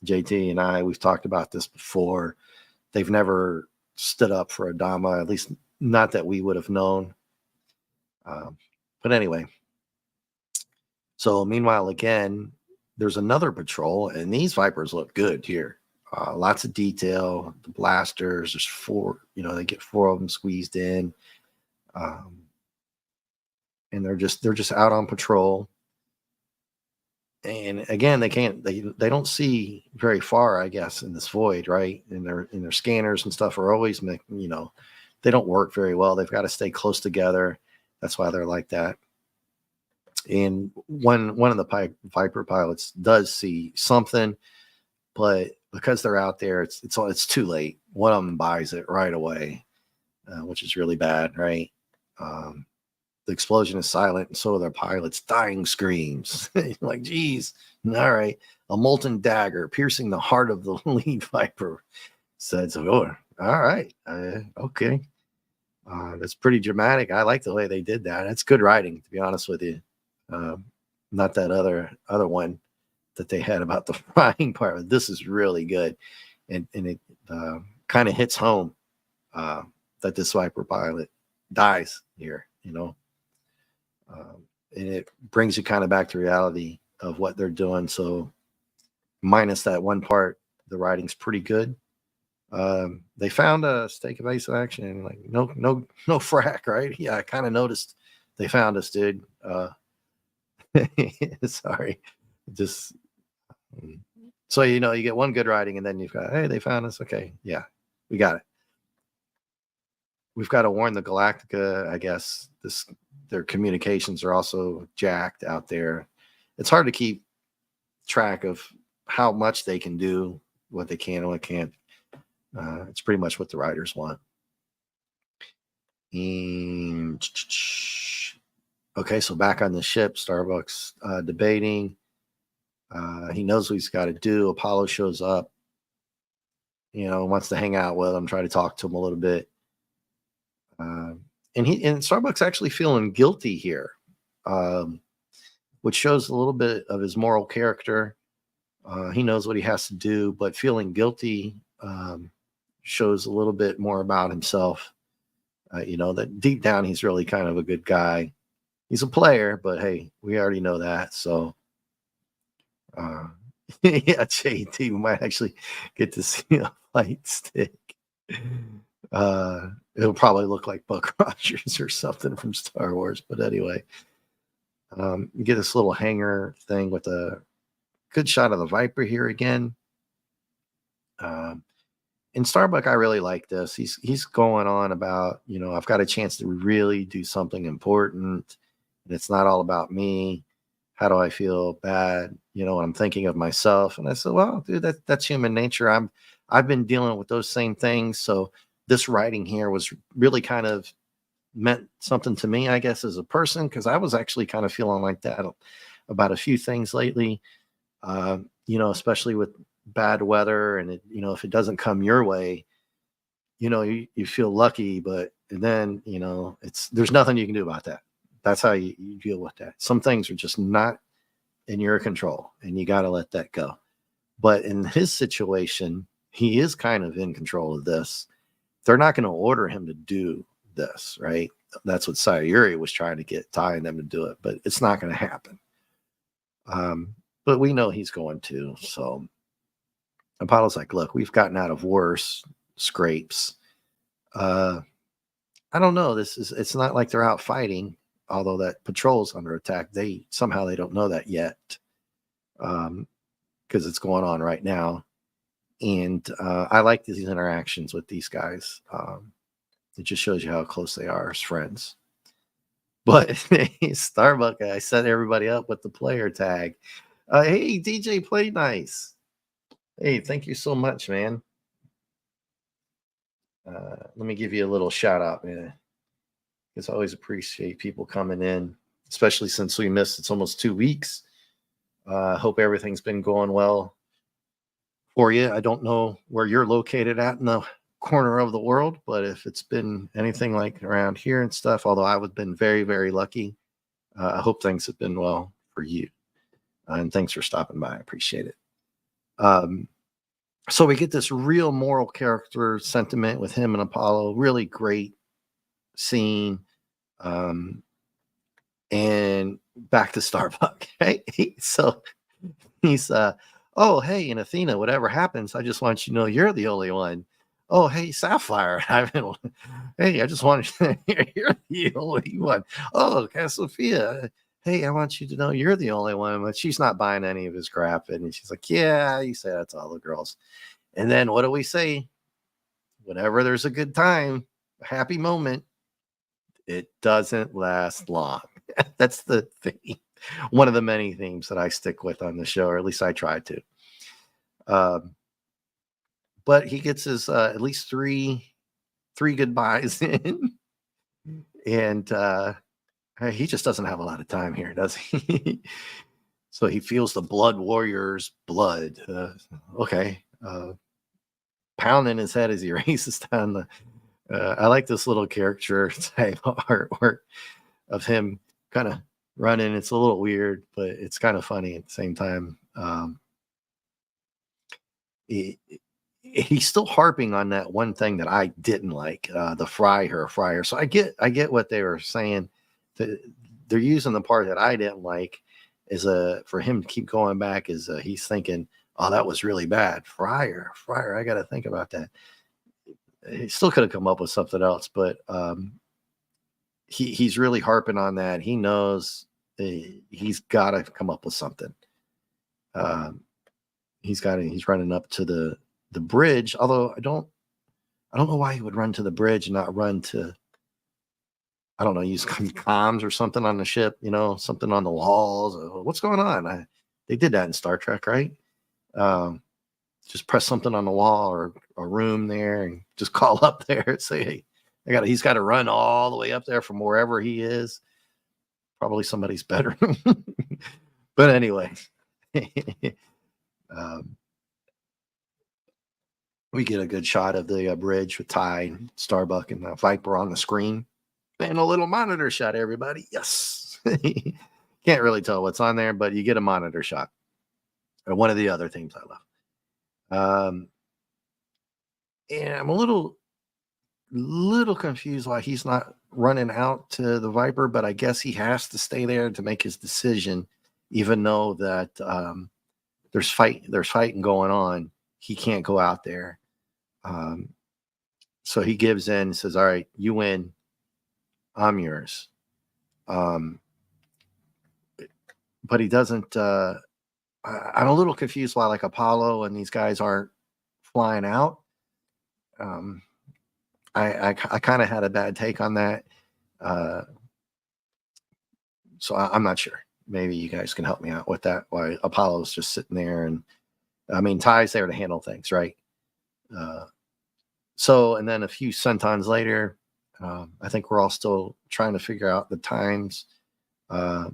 JT and we've talked about this before. They've never stood up for Adama, at least not that we would have known. But anyway, so meanwhile, again, there's another patrol, and these Vipers look good here. Lots of detail. The blasters, there's 4. They get 4 of them squeezed in, and they're just out on patrol. And again, they don't see very far, I guess, in this void, right? And their scanners and stuff are always they don't work very well. They've got to stay close together. That's why they're like that. And one of the Viper pilots does see something, but because they're out there, it's too late. One of them buys it right away, which is really bad, right? The explosion is silent, and so are their pilots' dying screams. Like, geez, all right. A molten dagger piercing the heart of the lead Viper said, "Oh, all right, okay." That's pretty dramatic. I like the way they did that. That's good writing, to be honest with you. Not that other one that they had about the frying part. This is really good, and it kind of hits home that this Viper pilot dies here. And it brings you kind of back to reality of what they're doing. So minus that one part, the writing's pretty good. They found a stake of base of action, and like no frack, right? Yeah, I kind of noticed they found us, dude. Sorry, just so you get one good writing, and then you've got, hey, they found us. Okay, yeah, we got it. We've got to warn the Galactica. I guess their communications are also jacked out there. It's hard to keep track of how much they can do, what they can and what can't. It's pretty much what the writers want. And okay, so back on the ship, Starbuck's debating. He knows what he's got to do. Apollo shows up, wants to hang out with him, try to talk to him a little bit. And Starbuck's actually feeling guilty here, which shows a little bit of his moral character. He knows what he has to do, but feeling guilty shows a little bit more about himself. That deep down, he's really kind of a good guy. He's a player, but hey, we already know that. So, yeah, JT might actually get to see a fight stick. It'll probably look like Buck Rogers or something from Star Wars. But anyway, you get this little hangar thing with a good shot of the Viper here again. in Starbuck, I really like this. He's going on about, I've got a chance to really do something important, and it's not all about me. How do I feel bad? I'm thinking of myself. And I said, well, dude, that's human nature. I've been dealing with those same things. So this writing here was really kind of meant something to me, I guess, as a person, because I was actually kind of feeling like that about a few things lately. Especially with bad weather, and if it doesn't come your way, you feel lucky, but then there's nothing you can do about that. That's how you deal with that. Some things are just not in your control, and you got to let that go. But in his situation, he is kind of in control of this. They're not going to order him to do this, right? That's what Sayuri was trying to get Ty and them to do it, but it's not going to happen. But we know he's going to. So Apollo's like, look, we've gotten out of worse scrapes. I don't know. It's not like they're out fighting, although that patrol's under attack. They don't know that yet. Because it's going on right now. And I like these interactions with these guys. It just shows you how close they are as friends. But Starbuck, I set everybody up with the player tag. Hey, DJ Play Nice. Hey, thank you so much, man. Let me give you a little shout out, man. Because I always appreciate people coming in, especially since we missed, it's almost 2 weeks. Hope everything's been going well for you. I don't know where you're located at in the corner of the world, but if it's been anything like around here and stuff, although I've been very, very lucky, I hope things have been well for you. And thanks for stopping by. I appreciate it. So we get this real moral character sentiment with him and Apollo. Really great scene. And back to Starbuck. Right? So he's oh, hey, and Athena, whatever happens, I just want you to know you're the only one. Oh, hey, Sapphire. Hey, I just want you to know you're the only one. Oh, Cassiopeia. Hey, I want you to know you're the only one. But she's not buying any of his crap. And she's like, yeah, you say that to all the girls. And then what do we say? Whenever there's a good time, a happy moment, it doesn't last long. That's the theme. One of the many themes that I stick with on the show, or at least I try to. But he gets his at least three goodbyes in, and he just doesn't have a lot of time here, does he? So he feels the Blood Warrior's blood. Okay, pounding his head as he races down the. I like this little character type artwork of him kind of running. It's a little weird, but it's kind of funny at the same time. He's still harping on that one thing that I didn't like, the fryer. So I get what they were saying. They're using the part that I didn't like is for him to keep going back is he's thinking, oh, that was really bad. Fryer. I got to think about that. He still could have come up with something else, but he's really harping on that. He knows he's got to come up with something. He's running up to the bridge, although I don't know why he would run to the bridge and not run to, I don't know, use comms or something on the ship, something on the walls. What's going on? They did that in Star Trek, right? Just press something on the wall or a room there and just call up there and say, hey, he's got to run all the way up there from wherever he is. Probably somebody's bedroom. But anyway, we get a good shot of the bridge with Ty, Starbuck, and Viper on the screen. And a little monitor shot, everybody. Yes. Can't really tell what's on there, but you get a monitor shot. Or one of the other things I love. And I'm a little confused why he's not running out to the Viper, but I guess he has to stay there to make his decision, even though that there's fighting going on. He can't go out there. So he gives in and says, all right, you win. I'm yours. But he doesn't, I'm a little confused why like Apollo and these guys aren't flying out. Um, I kind of had a bad take on that. Uh, so I'm not sure. Maybe you guys can help me out with that. Why Apollo's just sitting there, and I mean Ty's there to handle things, right? Uh, so, and then a few centons later, I think we're all still trying to figure out the times uh,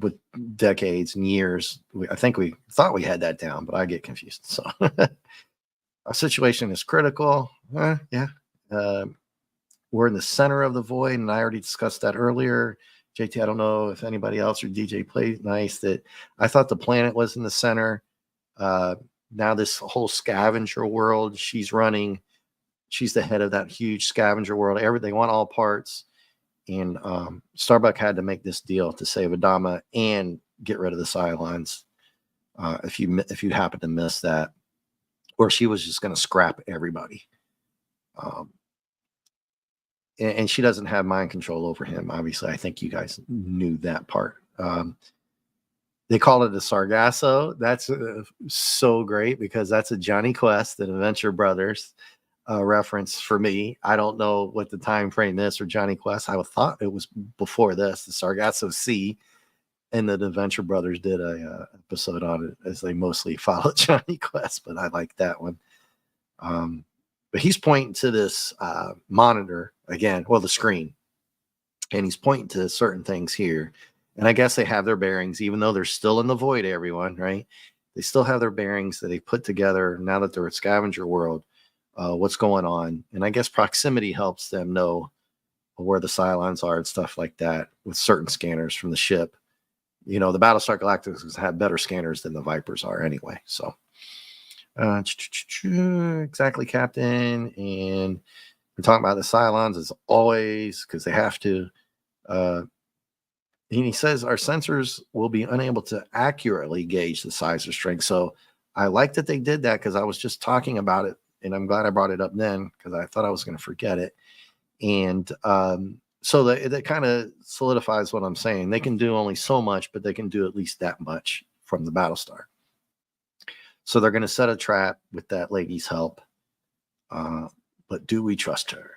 with decades and years. I think we thought we had that down, but I get confused. So, our situation is critical. Yeah. Uh, we're in the center of the void, and I already discussed that earlier. JT, I don't know if anybody else or DJ played nice that I thought the planet was in the center. Uh, now this whole scavenger world she's running, she's the head of that huge scavenger world. They want all parts, and Starbuck had to make this deal to save Adama and get rid of the Cylons. If you happen to miss that, or she was just going to scrap everybody. And she doesn't have mind control over him. Obviously, I think you guys knew that part. They call it a Sargasso. That's so great because that's a Johnny Quest and Adventure Brothers reference for me. I don't know what the time frame is for Johnny Quest. I thought it was before this, the Sargasso Sea, and the Adventure Brothers did a episode on it as they mostly followed Johnny Quest, but I like that one. But he's pointing to this monitor again, well, the screen, and he's pointing to certain things here. And I guess they have their bearings, even though they're still in the void, everyone, right? They still have their bearings that they put together now that they're at Scavenger World, what's going on. And I guess proximity helps them know where the Cylons are and stuff like that with certain scanners from the ship. You know, the Battlestar Galactica have better scanners than the Vipers are anyway. So, exactly, Captain. And we're talking about the Cylons as always because they have to. And he says our sensors will be unable to accurately gauge the size or strength. So I like that they did that because I was just talking about it, and I'm glad I brought it up then because I thought I was going to forget it. And so that kind of solidifies what I'm saying. They can do only so much, but they can do at least that much from the Battlestar. So they're going to set a trap with that lady's help. But do we trust her?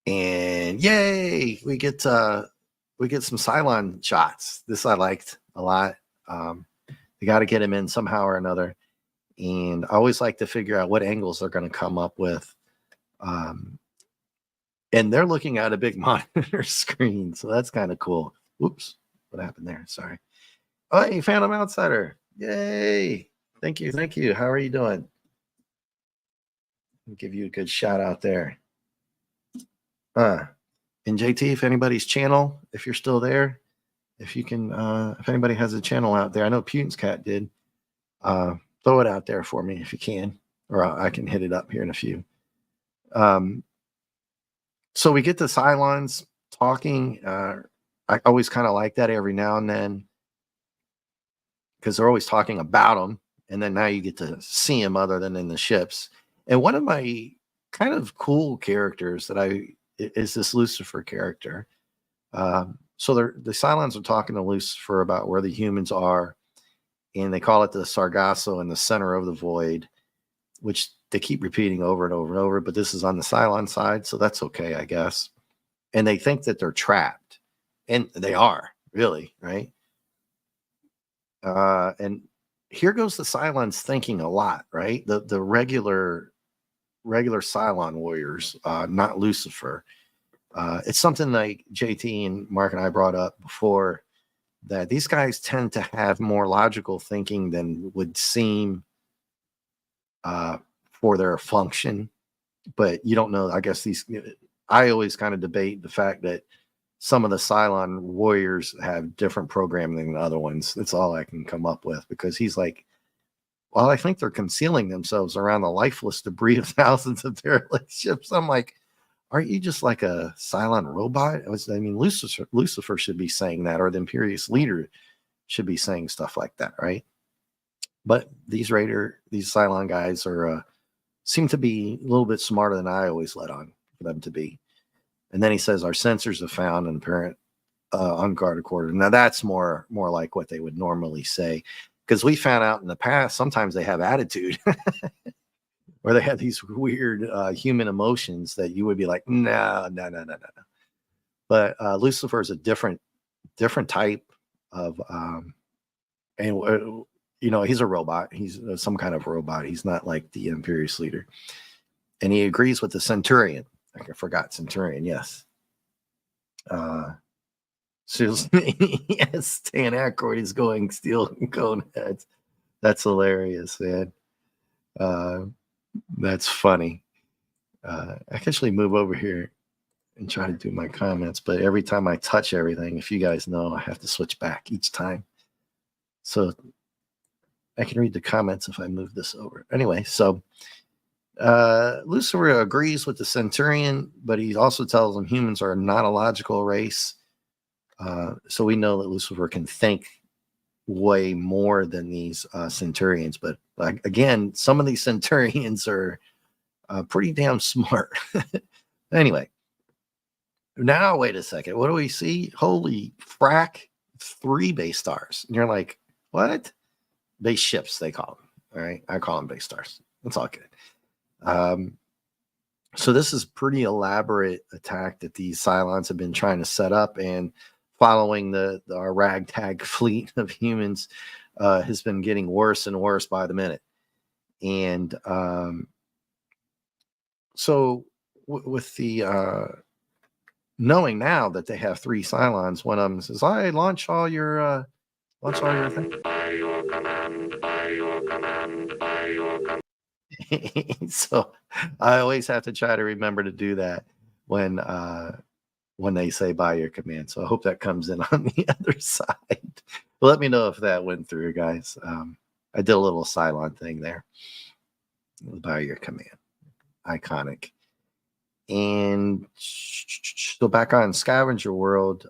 And yay, we get some Cylon shots. This I liked a lot. They got to get him in somehow or another. And I always like to figure out what angles they're going to come up with. And they're looking at a big monitor screen. So that's kind of cool. Oops. What happened there? Sorry. Oh, hey, Phantom Outsider. Yay. Thank you. Thank you. How are you doing? I'll give you a good shout out there. And JT, if anybody's channel, if you're still there, if you can, if anybody has a channel out there, I know Putin's Cat did, throw it out there for me if you can, or I can hit it up here in a few. So we get the Cylons talking. I always kind of like that every now and then because they're always talking about them. And then now you get to see them other than in the ships. And one of my kind of cool characters that is this Lucifer character. So the Cylons are talking to Lucifer about where the humans are, and they call it the Sargasso in the center of the void, which they keep repeating over and over and over, but this is on the Cylon side, so that's okay, I guess. And they think that they're trapped, and they are, really, right? And here goes the Cylons thinking a lot, right? The regular Cylon warriors, not Lucifer. It's something like JT and Mark and I brought up before, that these guys tend to have more logical thinking than would seem for their function. But you don't know, I guess I always kind of debate the fact that some of the Cylon warriors have different programming than other ones. That's all I can come up with, because he's like, well, I think they're concealing themselves around the lifeless debris of thousands of derelict ships. I'm like, aren't you just like a Cylon robot? I mean, Lucifer should be saying that, or the Imperious leader should be saying stuff like that, right? But these Cylon guys seem to be a little bit smarter than I always let on for them to be. And then he says, our sensors have found an apparent unguarded quarter. Now that's more like what they would normally say, because we found out in the past sometimes they have attitude. or they have these weird human emotions that you would be like, no, no, no, no, no, no. But Lucifer is a different type of, and he's a robot. He's some kind of robot. He's not like the Imperious leader, and he agrees with the Centurion. I forgot Centurion. Yes. Yes, Stan Aykroyd is going steel cone heads. That's hilarious, man. That's funny. I can actually move over here and try to do my comments, but every time I touch everything, if you guys know, I have to switch back each time. So I can read the comments if I move this over. Anyway, so Lucifer agrees with the Centurion, but he also tells them humans are not a logical race. So we know that Lucifer can think way more than these Centurions. But again, some of these Centurions are pretty damn smart. Anyway, now wait a second. What do we see? Holy frack, 3 base stars. And you're like, what? Base ships, they call them. All right. I call them base stars. That's all good. So this is pretty elaborate attack that these Cylons have been trying to set up, and following our ragtag fleet of humans has been getting worse and worse by the minute. And so with the knowing now that they have 3 Cylons, one of them says, "I launch all your things." So I always have to try to remember to do that when they say by your command. So I hope that comes in on the other side. Let me know if that went through, guys. I did a little Cylon thing there. By your command. Iconic. And so back on Scavenger World,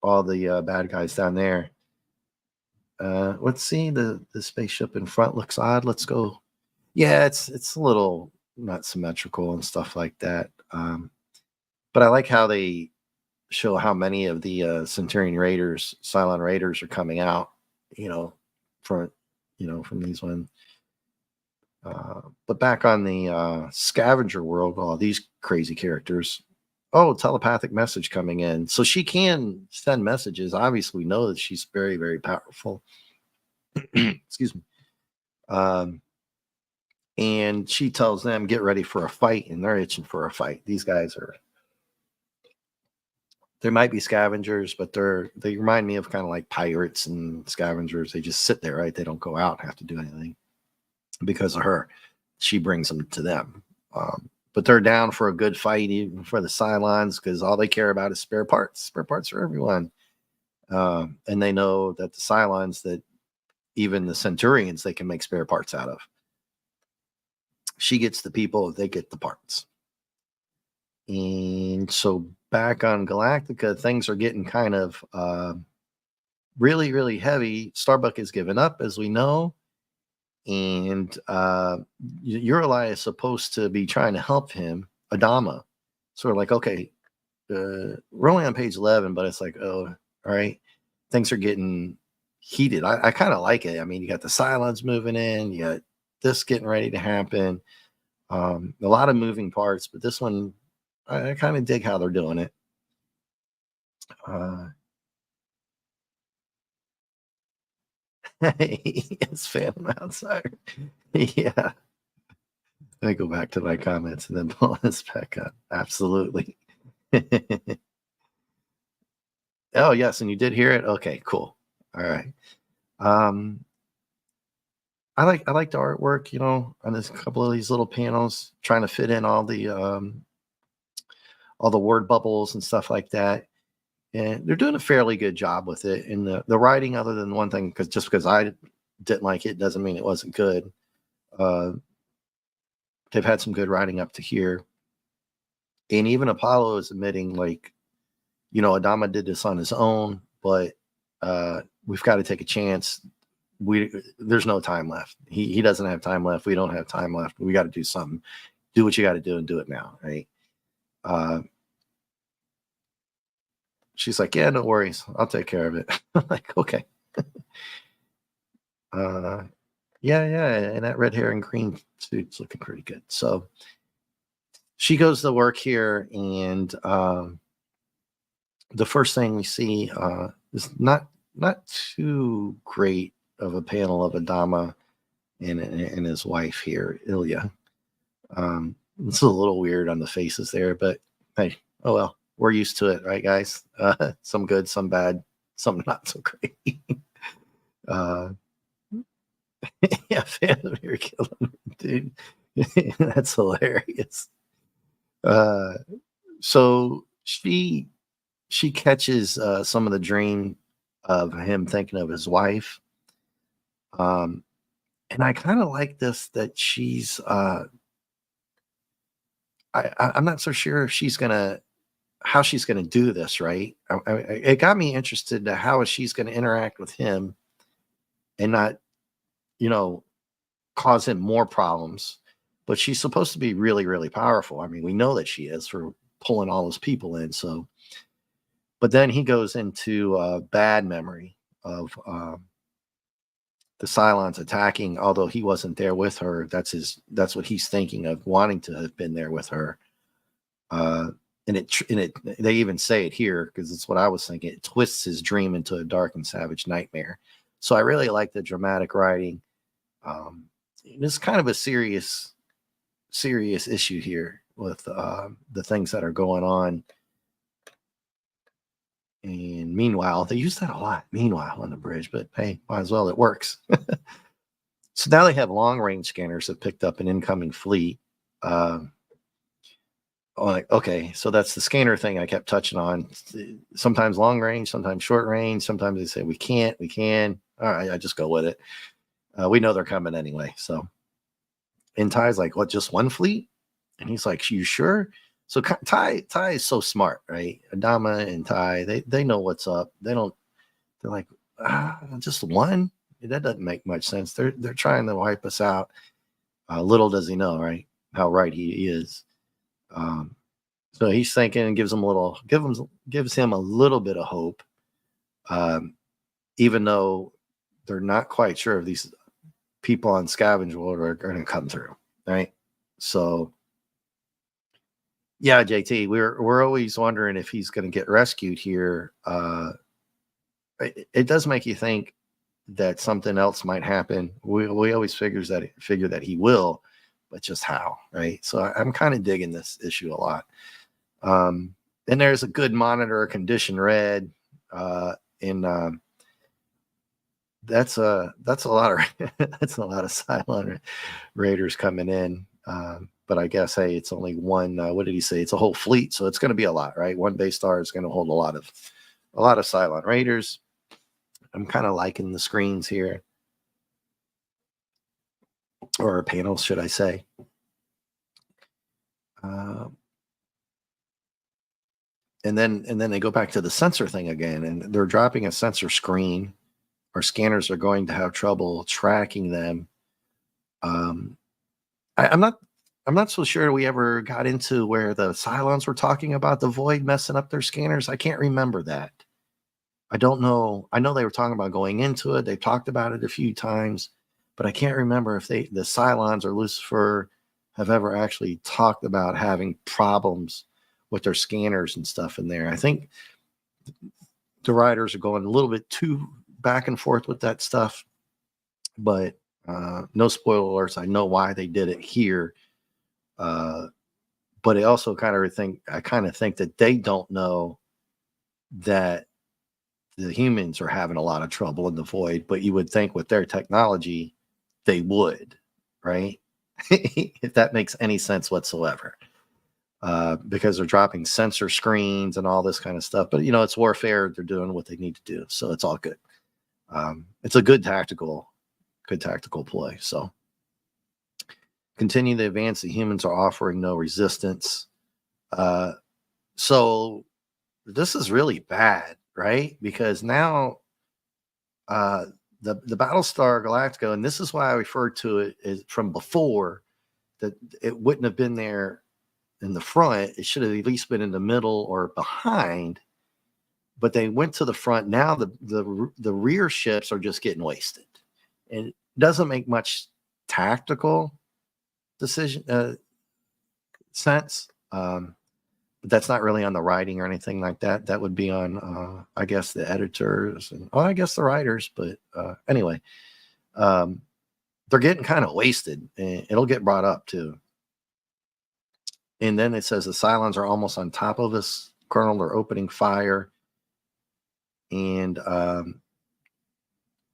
all the bad guys down there. Let's see, the spaceship in front looks odd. Let's go. Yeah, it's a little not symmetrical and stuff like that. But I like how they show how many of the Centurion Raiders, Cylon Raiders, are coming out. From these ones. But back on the Scavenger World, all these crazy characters. Oh, telepathic message coming in. So she can send messages. Obviously, we know that she's very, very powerful. Excuse me. And she tells them, get ready for a fight, and they're itching for a fight. These guys they might be scavengers, but they remind me of kind of like pirates and scavengers. They just sit there, right? They don't go out and have to do anything because of her. She brings them to them. But they're down for a good fight, even for the Cylons, because all they care about is spare parts. Spare parts for everyone. And they know that the Cylons, that even the Centurions, they can make spare parts out of. She gets the people, they get the parts. And so back on Galactica, things are getting kind of really, really heavy. Starbuck has given up, as we know. And Urali is supposed to be trying to help him, Adama. Sort of like, okay, we're only on page 11, but it's like, oh, all right. Things are getting heated. I kind of like it. I mean, you got the Cylons moving in, you got this getting ready to happen. A lot of moving parts, but this one, I kind of dig how they're doing it. It's Phantom Outsider. Yeah. I go back to my comments and then pull this back up. Absolutely. Oh, yes. And you did hear it? Okay, cool. All right. I like the artwork, on this couple of these little panels, trying to fit in all the word bubbles and stuff like that. And they're doing a fairly good job with it. And the writing, other than one thing, because I didn't like it, doesn't mean it wasn't good. They've had some good writing up to here. And even Apollo is admitting, like, Adama did this on his own, but we've got to take a chance. There's no time left. He doesn't have time left. We don't have time left. We got to do something. Do what you got to do and do it now, right? She's like, yeah, no worries. I'll take care of it. I'm like, okay. Yeah, and that red hair and green suit's looking pretty good. So she goes to work here, and the first thing we see is not too great of a panel of Adama and his wife here, Ilya. It's a little weird on the faces there, but hey, oh well, we're used to it, right, guys? Some good, some bad, some not so great. uh, yeah, fan of your killing, dude. That's hilarious. Uh, so she catches some of the dream of him thinking of his wife. Um, and I kind of like this that she's I'm not so sure if she's gonna how she's gonna do this, right? It got me interested to how she's gonna interact with him and not, you know, cause him more problems. But she's supposed to be really, really powerful. I mean, we know that she is for pulling all those people in. So, but then he goes into bad memory of the Cylons attacking, although he wasn't there with her. That's what he's thinking of, wanting to have been there with her. Uh, and it they even say it here because it's what I was thinking. It twists his dream into a dark and savage nightmare. So I really like the dramatic writing. It's kind of a serious issue here with the things that are going on. And meanwhile, they use that a lot. Meanwhile, on the bridge, but hey, might as well. It works. So now they have long range scanners that picked up an incoming fleet. Like, okay, so that's the scanner thing I kept touching on. Sometimes long range, sometimes short range. Sometimes they say we can't, we can. All right, I just go with it. We know they're coming anyway. So, and Ty's like, what? Just one fleet? And he's like, you sure? So Ty is so smart, right? Adama and Ty, they know what's up. They don't. They're like, just one. That doesn't make much sense. They're trying to wipe us out. Little does he know, right? How right he is. So he's thinking and gives him a little bit of hope, even though they're not quite sure if these people on Scavenge World are going to come through, right? So, yeah, JT, we're always wondering if he's going to get rescued here. It does make you think that something else might happen. We always figure that he will, but just how, right? So I'm kind of digging this issue a lot. And there's a good monitor condition red, and that's a lot of that's a lot of Cylon Raiders coming in. But I guess hey, it's only one. What did he say? It's a whole fleet, so it's going to be a lot, right? One base star is going to hold a lot of Cylon Raiders. I'm kind of liking the screens here, or panels, should I say? And then they go back to the sensor thing again, and they're dropping a sensor screen. Our scanners are going to have trouble tracking them. I'm not so sure we ever got into where the Cylons were talking about the Void messing up their scanners. I can't remember that. I don't know. I know they were talking about going into it. They talked about it a few times, but I can't remember if the Cylons or Lucifer have ever actually talked about having problems with their scanners and stuff in there. I think the writers are going a little bit too back and forth with that stuff, but no spoiler alerts. I know why they did it here, but I also kind of think that they don't know that the humans are having a lot of trouble in the void, but you would think with their technology they would, right? If that makes any sense whatsoever. Because they're dropping sensor screens and all this kind of stuff. But it's warfare. They're doing what they need to do, so it's all good. It's a good tactical play. So continue the advance. The humans are offering no resistance. So this is really bad, right? Because now the Battlestar Galactica, and this is why I referred to it as from before, that it wouldn't have been there in the front. It should have at least been in the middle or behind, but they went to the front. Now the rear ships are just getting wasted, and doesn't make much tactical decision sense. But that's not really on the writing or anything like that. That would be on, I guess, the editors and, I guess the writers. But anyway, um, they're getting kind of wasted. And it'll get brought up too. And then it says the Cylons are almost on top of us. Colonel, they're opening fire. And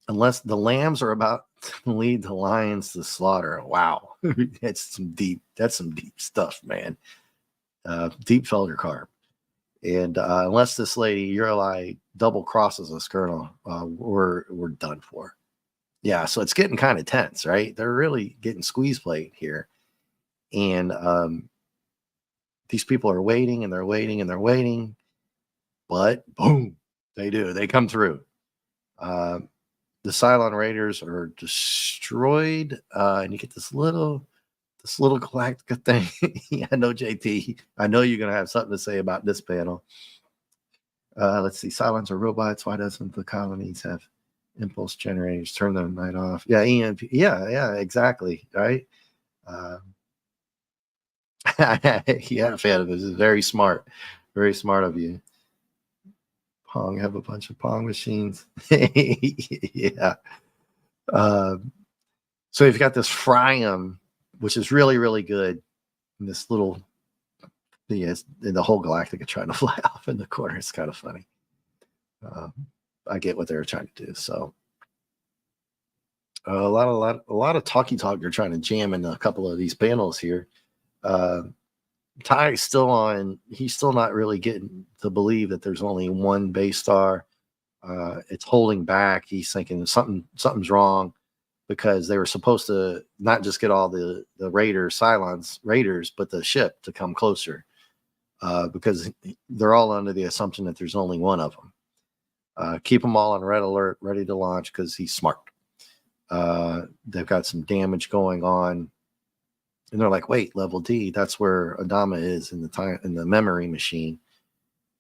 unless the lambs are about to lead the lions to slaughter. Wow. That's some deep stuff, man. Deep Felder carb. And unless this lady, Uralai, double crosses us, Colonel, we're done for. Yeah, so it's getting kind of tense, right? They're really getting squeeze played here. And these people are waiting and they're waiting and they're waiting. But boom, they come through. The Cylon Raiders are destroyed, and you get this little Galactica thing. Yeah, I know, JT. I know you're gonna have something to say about this panel. Let's see. Cylons are robots. Why doesn't the colonies have impulse generators? Turn the night off. Yeah, EMP. Yeah, exactly. Right. Yeah, fan of this is very smart of you. Pong, have a bunch of Pong machines. Yeah. So you've got this Frium, which is really, really good. And this little thing is the whole Galactica trying to fly off in the corner. It's kind of funny. I get what they were trying to do. So a lot of talky talk they're trying to jam in a couple of these panels here. Ty's still on. He's still not really getting to believe that there's only one base star. It's holding back. He's thinking something's wrong because they were supposed to not just get all the Cylons raiders, but the ship to come closer because they're all under the assumption that there's only one of them. Keep them all on red alert, ready to launch because he's smart. They've got some damage going on. And they're like, wait, level D, that's where Adama is in the memory machine.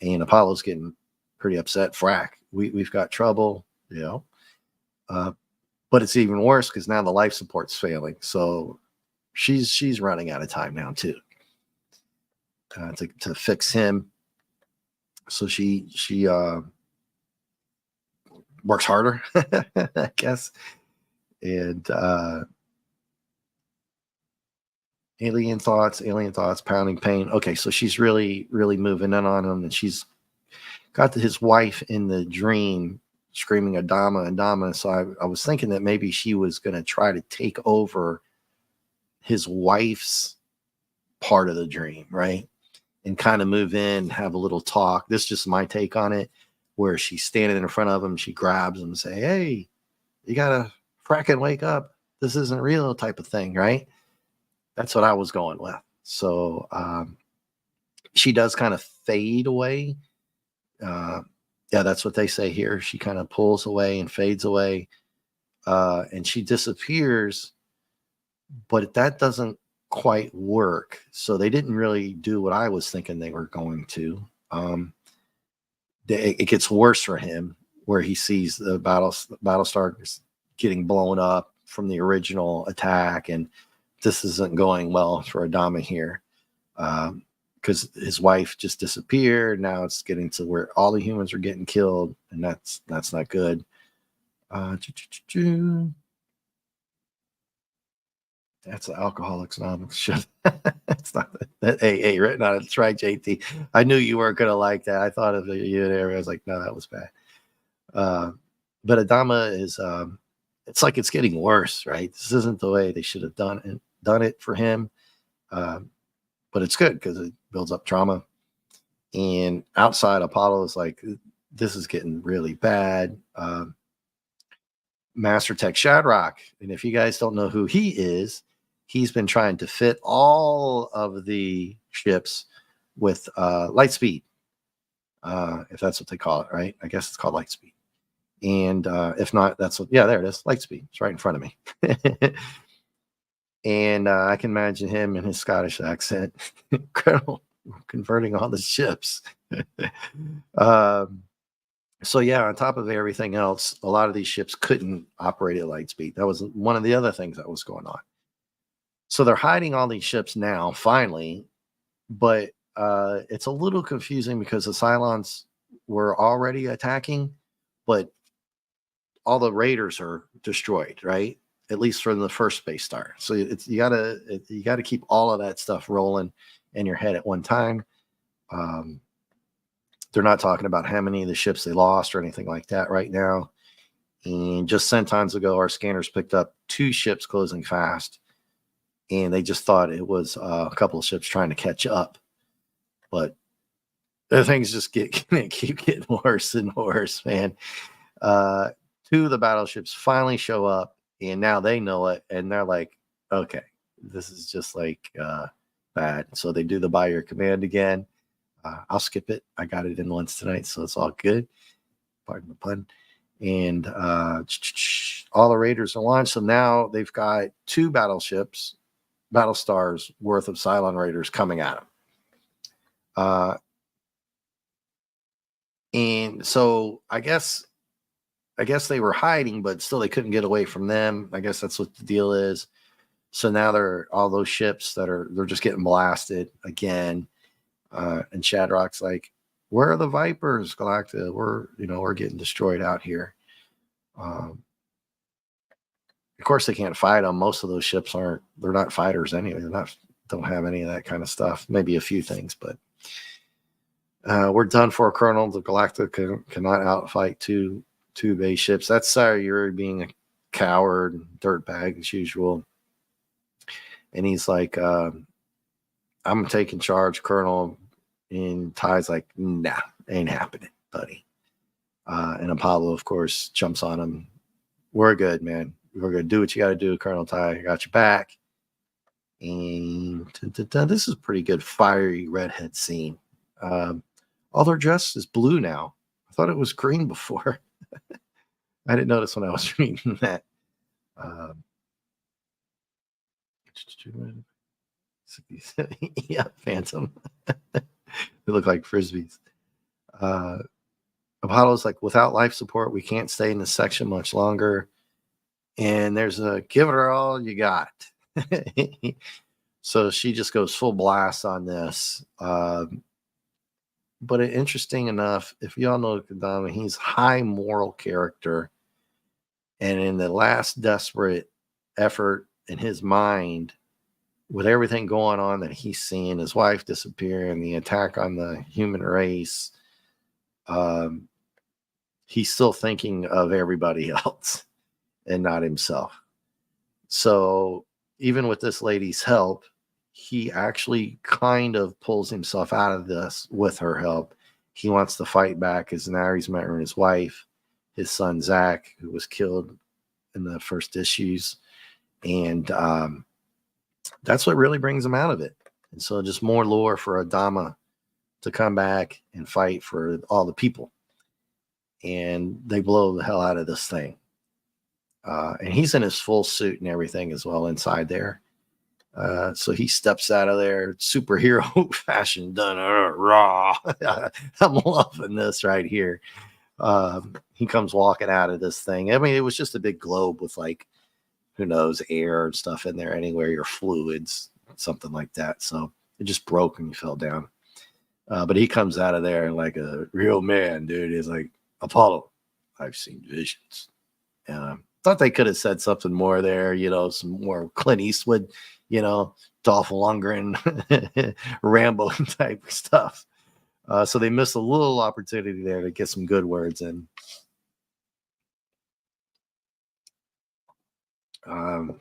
And Apollo's getting pretty upset. Frack, we've got trouble, you know. But it's even worse because now the life support's failing. So she's running out of time now too. To fix him. So she works harder, I guess. And alien thoughts, pounding pain. Okay, so she's really, really moving in on him, and she's got his wife in the dream screaming Adama. So I was thinking that maybe she was going to try to take over his wife's part of the dream, right? And kind of move in, have a little talk. This is just my take on it, where she's standing in front of him, she grabs him and say, hey, you got to fracking wake up. This isn't real type of thing, right? That's what I was going with. So she does kind of fade away. Yeah, that's what they say here. She kind of pulls away and fades away, and she disappears. But that doesn't quite work. So they didn't really do what I was thinking they were going to. It gets worse for him, where he sees the Battlestar getting blown up from the original attack, and this isn't going well for Adama here because his wife just disappeared. Now it's getting to where all the humans are getting killed, and that's not good. That's an Alcoholics Anonymous shit. It's not that AA written on it. That's right, JT. I knew you weren't gonna like that. I thought of you there. I was like, no, that was bad. But Adama is it's like it's getting worse, right? This isn't the way they should have done it for him. But it's good because it builds up trauma. And outside, Apollo is like, this is getting really bad. Master Tech Shadrach. And if you guys don't know who he is, he's been trying to fit all of the ships with light speed. If that's what they call it, right? I guess it's called light speed. And if not, there it is. Light speed. It's right in front of me. And I can imagine him in his Scottish accent, converting all the ships. So yeah, on top of everything else, a lot of these ships couldn't operate at light speed. That was one of the other things that was going on. So they're hiding all these ships now, finally, but it's a little confusing because the Cylons were already attacking, but all the raiders are destroyed, right? At least from the first space star. So you gotta keep all of that stuff rolling in your head at one time. Um, they're not talking about how many of the ships they lost or anything like that right now. And just centons ago, our scanners picked up 2 ships closing fast, and they just thought it was a couple of ships trying to catch up. But the things just keep getting worse and worse, man. Uh, 2 of the battleships finally show up, and now they know it, and they're like, "Okay, this is just like bad." So they do the buy your command again. I'll skip it. I got it in once tonight, so it's all good. Pardon the pun. And all the raiders are launched. So now they've got 2 battleships, Battlestars worth of Cylon raiders coming at them. And so I guess they were hiding, but still they couldn't get away from them. I guess that's what the deal is. So now they're all those ships they're just getting blasted again. And Shadrock's like, "Where are the Vipers, Galacta? We're getting destroyed out here." Of course, they can't fight them. Most of those ships they're not fighters anyway. Don't have any of that kind of stuff. Maybe a few things, but we're done for, Colonel. The Galactica cannot outfight two base ships. That's you're being a coward, dirtbag as usual. And he's like, "I'm taking charge, Colonel." And Ty's like, "Nah, ain't happening, buddy." And Apollo, of course, jumps on him. "We're good, man. We're going to do what you got to do, Colonel Ty. I got your back." And this is a pretty good fiery redhead scene. All their dress is blue now. I thought it was green before. I didn't notice when I was reading that. Yeah, Phantom. They look like frisbees. Apollo's like, "Without life support, we can't stay in this section much longer." And there's a "give it all you got." So she just goes full blast on this. But interesting enough, if y'all know Kadama, he's high moral character. And in the last desperate effort in his mind, with everything going on that he's seeing, his wife disappearing, the attack on the human race, he's still thinking of everybody else and not himself. So even with this lady's help, he actually kind of pulls himself out of this with her help. He wants to fight back because now he's marrying his wife, his son Zach, who was killed in the first issues. And that's what really brings him out of it. And so just more lore for Adama to come back and fight for all the people. And they blow the hell out of this thing. And he's in his full suit and everything as well inside there. So he steps out of there, superhero fashion, done raw. I'm loving this right here. He comes walking out of this thing. I mean, it was just a big globe with, like, who knows, air and stuff in there anywhere, your fluids, something like that. So it just broke and he fell down. But he comes out of there like a real man, dude. He's like, "Apollo, I've seen visions." Thought they could have said something more there, some more Clint Eastwood, Dolph Lundgren, Rambo type stuff. So they missed a little opportunity there to get some good words in. And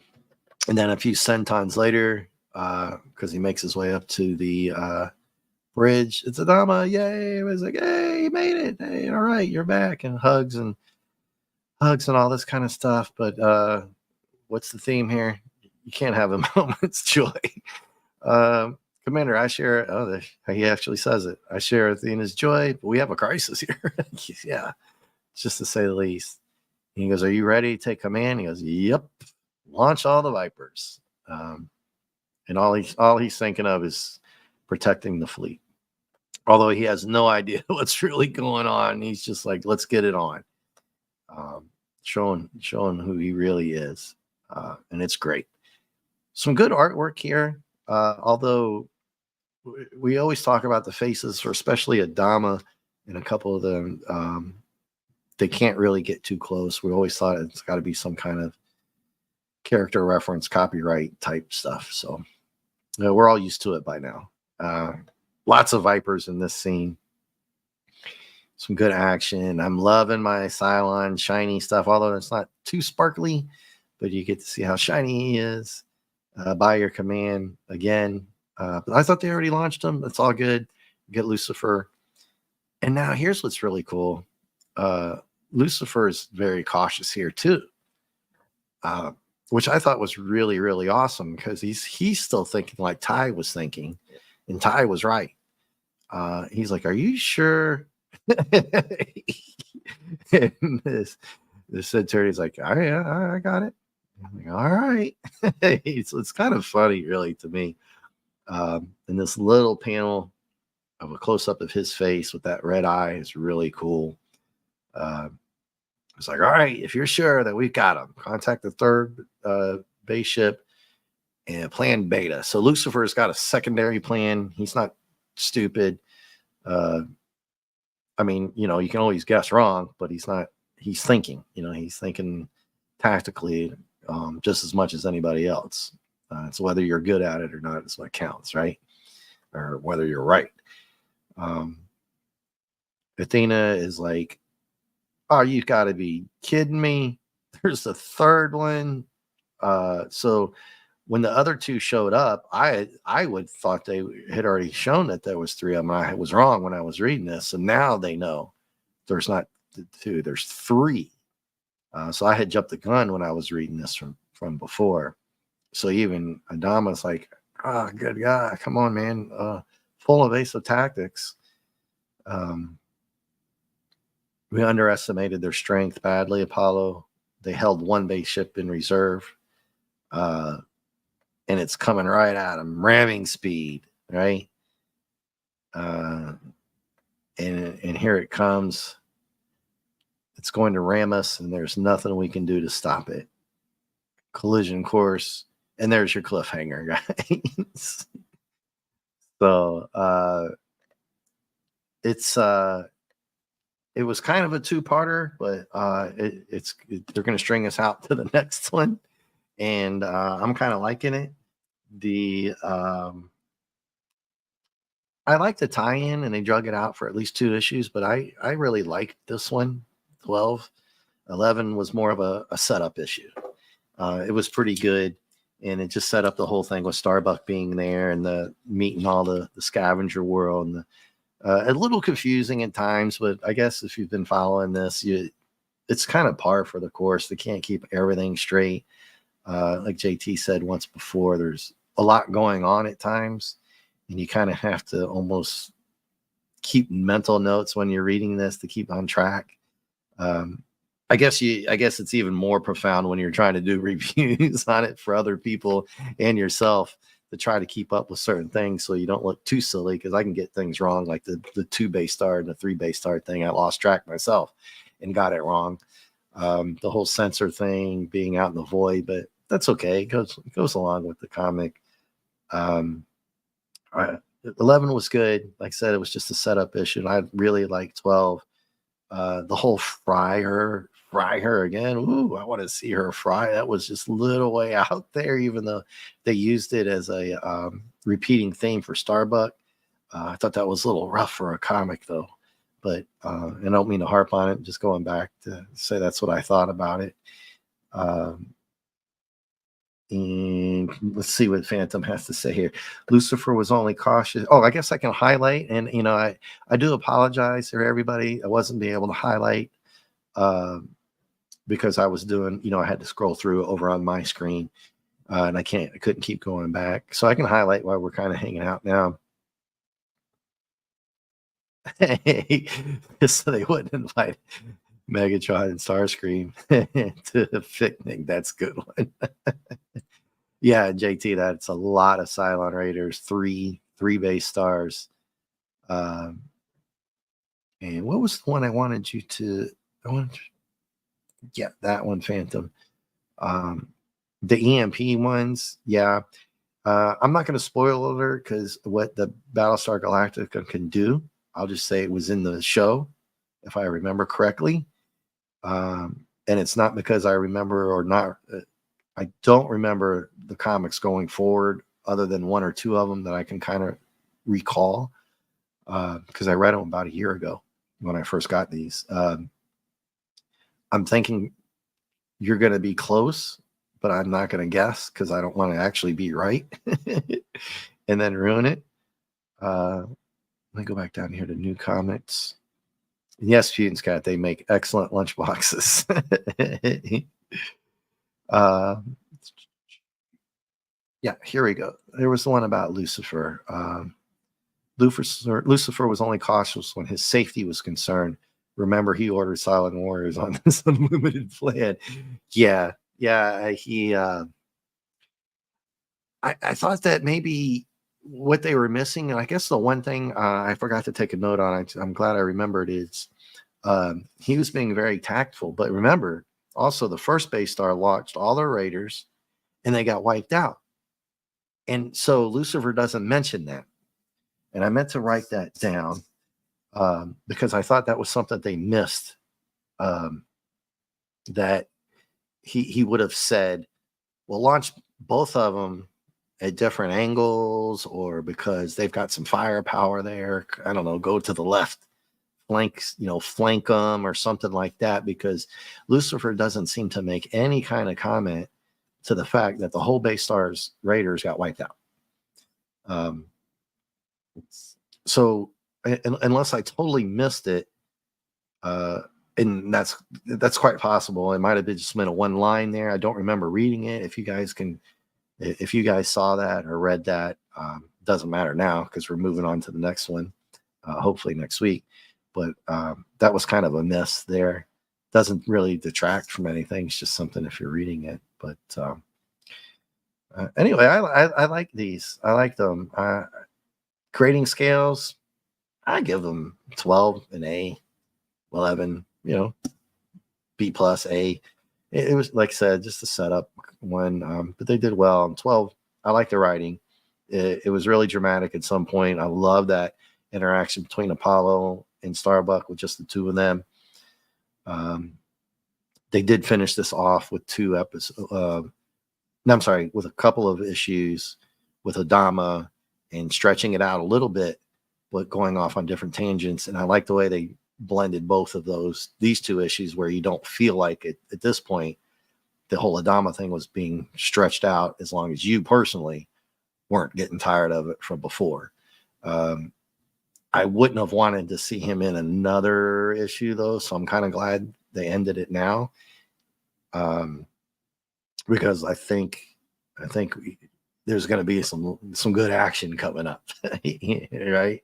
then a few centons later, because he makes his way up to the bridge, it's Adama, yay! It was like, "Hey, you made it! Hey, all right, you're back!" And hugs and all this kind of stuff. But what's the theme here? You can't have a moment's joy. "Commander, I share." Oh, he actually says it. "I share Athena's joy, but we have a crisis here." Yeah, just to say the least. And he goes, "Are you ready to take command?" He goes, "Yep. Launch all the Vipers." And all he's thinking of is protecting the fleet. although he has no idea what's really going on. He's just like, let's get it on. Showing who he really is. And it's great. Some good artwork here. Although we always talk about the faces, for especially Adama and a couple of them. They can't really get too close. We always thought it's got to be some kind of character reference, copyright type stuff. So we're all used to it by now. Lots of Vipers in this scene. Some good action. I'm loving my Cylon shiny stuff, although it's not too sparkly, but you get to see how shiny he is by your command again. But I thought they already launched them. It's all good. Get Lucifer. And now here's what's really cool. Lucifer is very cautious here too, which I thought was really, really awesome, because he's still thinking like Ty was thinking, and Ty was right. He's like, "Are you sure?" And this attorney's like, "Oh yeah, I got it." I'm like, "All right." It's kind of funny, really, to me. And this little panel of a close up of his face with that red eye is really cool. It's like, all right, if you're sure that we've got him, contact the third base ship and plan beta. So Lucifer's got a secondary plan. He's not stupid. I mean, you know, you can always guess wrong, but he's thinking, he's thinking tactically just as much as anybody else. So whether you're good at it or not is what counts, right? Or whether you're right. Athena is like, "Oh, you got to be kidding me. There's a third one." So when the other two showed up, I would thought they had already shown that there was three of them. I was wrong when I was reading this. So now they know there's not two, there's three. So I had jumped the gun when I was reading this from before. So even Adama's like, "Oh, good God, come on, man. Full evasive tactics." We underestimated their strength badly, Apollo. They held one base ship in reserve. And it's coming right at them, ramming speed, right? And here it comes. It's going to ram us, and there's nothing we can do to stop it. Collision course, and there's your cliffhanger, guys. So it was kind of a two-parter, but they're going to string us out to the next one, and I'm kind of liking it. I like the tie-in, and they drug it out for at least 2 issues, but I really liked this one. 12, 11 was more of a setup issue. It was pretty good, and it just set up the whole thing with Starbuck being there and the meeting all the scavenger world, and a little confusing at times, but I guess if you've been following this, it's kind of par for the course. They can't keep everything straight. Like JT said once before, there's a lot going on at times, and you kind of have to almost keep mental notes when you're reading this to keep on track. I guess it's even more profound when you're trying to do reviews on it for other people and yourself, to try to keep up with certain things so you don't look too silly, because I can get things wrong, like the 2 base star and the 3 base star thing. I lost track myself and got it wrong. The whole sensor thing, being out in the void, but that's okay. It goes along with the comic. 11 was good. Like I said, it was just a setup issue, and I really like 12. The whole fry her again. Ooh, I want to see her fry. That was just a little way out there, even though they used it as a repeating theme for Starbuck. I thought that was a little rough for a comic, though. But I don't mean to harp on it. Just going back to say that's what I thought about it. And let's see what Phantom has to say here. Lucifer was only cautious. Oh, I guess I can highlight. And, I do apologize for everybody. I wasn't being able to highlight because I was doing, I had to scroll through over on my screen and I couldn't keep going back. So I can highlight while we're kind of hanging out now. So they wouldn't invite Megatron and Starscream to the picnic. That's a good one. Yeah, JT, that's a lot of Cylon Raiders, three base stars. Um, and what was the one I wanted you to? I wanted to, yeah, that one, Phantom. Um, the EMP ones, yeah. I'm not going to spoil alert because what the Battlestar Galactica can do, I'll just say it was in the show, if I remember correctly. And it's not because I remember or not. I don't remember the comics going forward, other than one or two of them that I can kind of recall, because I read them about a year ago when I first got these. I'm thinking you're going to be close, but I'm not going to guess because I don't want to actually be right and then ruin it. Let me go back down here to new comics. Yes, Fusion's Cat, they make excellent lunch boxes. uh, yeah, here we go. There was the one about Lucifer. Lucifer was only cautious when his safety was concerned. Remember, he ordered silent warriors on this unlimited plan. Yeah, yeah. I thought that maybe what they were missing, and I guess the one thing I forgot to take a note on, I'm glad I remembered, is he was being very tactful. But remember, also the first base star launched all their raiders, and they got wiped out. And so Lucifer doesn't mention that. And I meant to write that down because I thought that was something they missed. That he would have said, "Well, launch both of them at different angles, or because they've got some firepower there. I don't know, go to the left, flank them or something like that." Because Lucifer doesn't seem to make any kind of comment to the fact that the whole base stars raiders got wiped out. So unless I totally missed it, and that's quite possible. It might have been just been a one line there. I don't remember reading it. If you guys saw that or read that, doesn't matter now because we're moving on to the next one, hopefully next week. But that was kind of a miss there. Doesn't really detract from anything. It's just something if you're reading it. But anyway, I like these. I like them. Grading scales, I give them 12 an A, 11, B plus A. It was, like I said, just a setup one, but they did well. 12, I like the writing. It was really dramatic at some point. I love that interaction between Apollo and Starbuck with just the two of them. They did finish this off with two episodes. No, I'm sorry, with a couple of issues with Adama and stretching it out a little bit, but going off on different tangents. And I like the way they blended both of these two issues where you don't feel like it at this point the whole Adama thing was being stretched out, as long as you personally weren't getting tired of it from before. I wouldn't have wanted to see him in another issue though, so I'm kind of glad they ended it now, because I think there's going to be some good action coming up, right?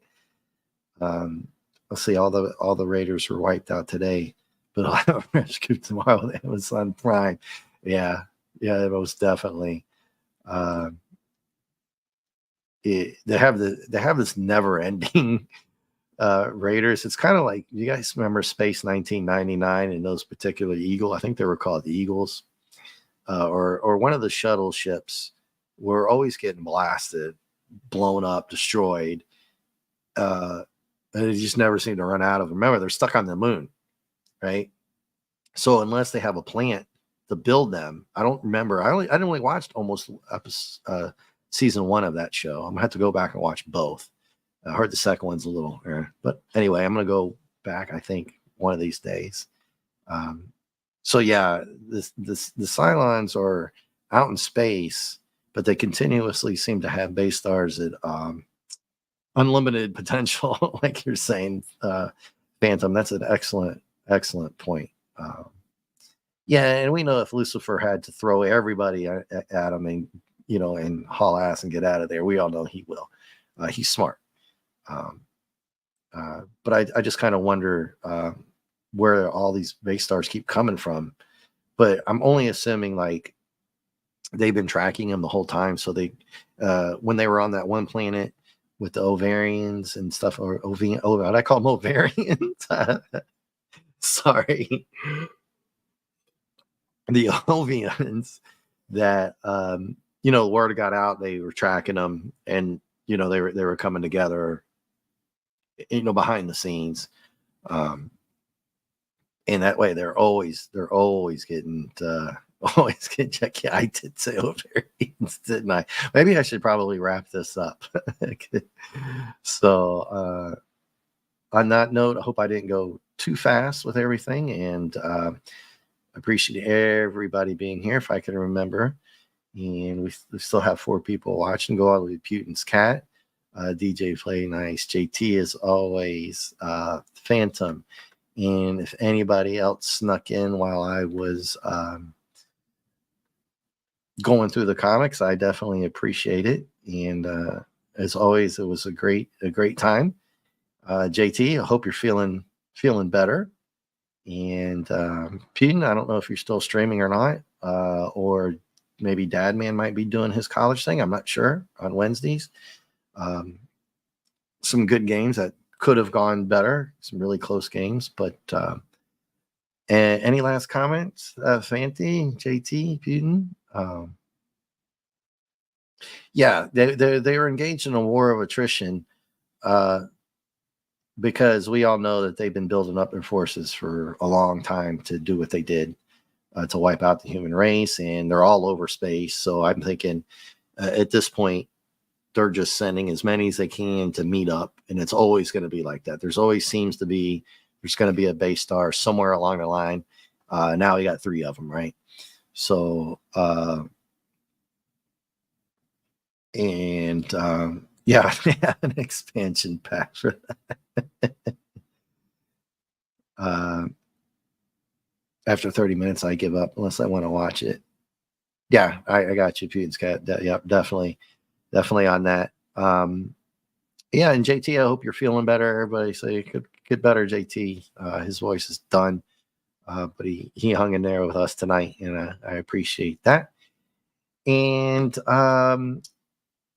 Let's see, all the Raiders were wiped out today, but I'll have a rescue tomorrow on Amazon Prime. Yeah, most definitely. They have this never-ending Raiders. It's kind of like, you guys remember Space 1999 and those particular Eagle? I think they were called the Eagles, or one of the shuttle ships were always getting blasted, blown up, destroyed. They just never seem to run out of them. Remember, they're stuck on the moon, right? So unless they have a plant to build them, I don't remember. I only watched almost season 1 of that show. I'm gonna have to go back and watch both. I heard the second one's a little, but anyway, I'm gonna go back, I think, one of these days. So yeah, the Cylons are out in space, but they continuously seem to have base stars at unlimited potential, like you're saying, Phantom. That's an excellent point. Yeah, and we know if Lucifer had to throw everybody at him and haul ass and get out of there, we all know he will. He's smart. But I just kind of wonder where all these base stars keep coming from. But I'm only assuming like they've been tracking him the whole time. So they when they were on that one planet with the ovarians and stuff, or I call them ovarians. Sorry, the ovarians that the word got out. They were tracking them, and they were coming together, behind the scenes. Um, and that way they're always getting always getting checked. Yeah, I did say ovarians, didn't I? Maybe I should probably wrap this up. So on that note, I hope I didn't go too fast with everything, and appreciate everybody being here, if I can remember. And we still have 4 people watching. Go all the way to Putin's cat, DJ Play Nice, JT as always, Phantom. And if anybody else snuck in while I was going through the comics, I definitely appreciate it. And as always, it was a great time. JT, I hope you're feeling better. And Putin, I don't know if you're still streaming or not, or maybe Dad Man might be doing his college thing. I'm not sure, on Wednesdays. Some good games that could have gone better, some really close games. But any last comments, Fanti, JT, Putin? Yeah, they were engaged in a war of attrition, because we all know that they've been building up their forces for a long time to do what they did, to wipe out the human race, and they're all over space. So I'm thinking at this point, they're just sending as many as they can to meet up, and it's always going to be like that. There's going to be a base star somewhere along the line. Now we got 3 of them, right? So yeah, an expansion pack for that. After 30 minutes, I give up unless I want to watch it. Yeah, I got you, Putin's cat. Yep, definitely on that. Yeah, and JT, I hope you're feeling better. Everybody say it could get better, JT. His voice is done, but he hung in there with us tonight, and I appreciate that. And I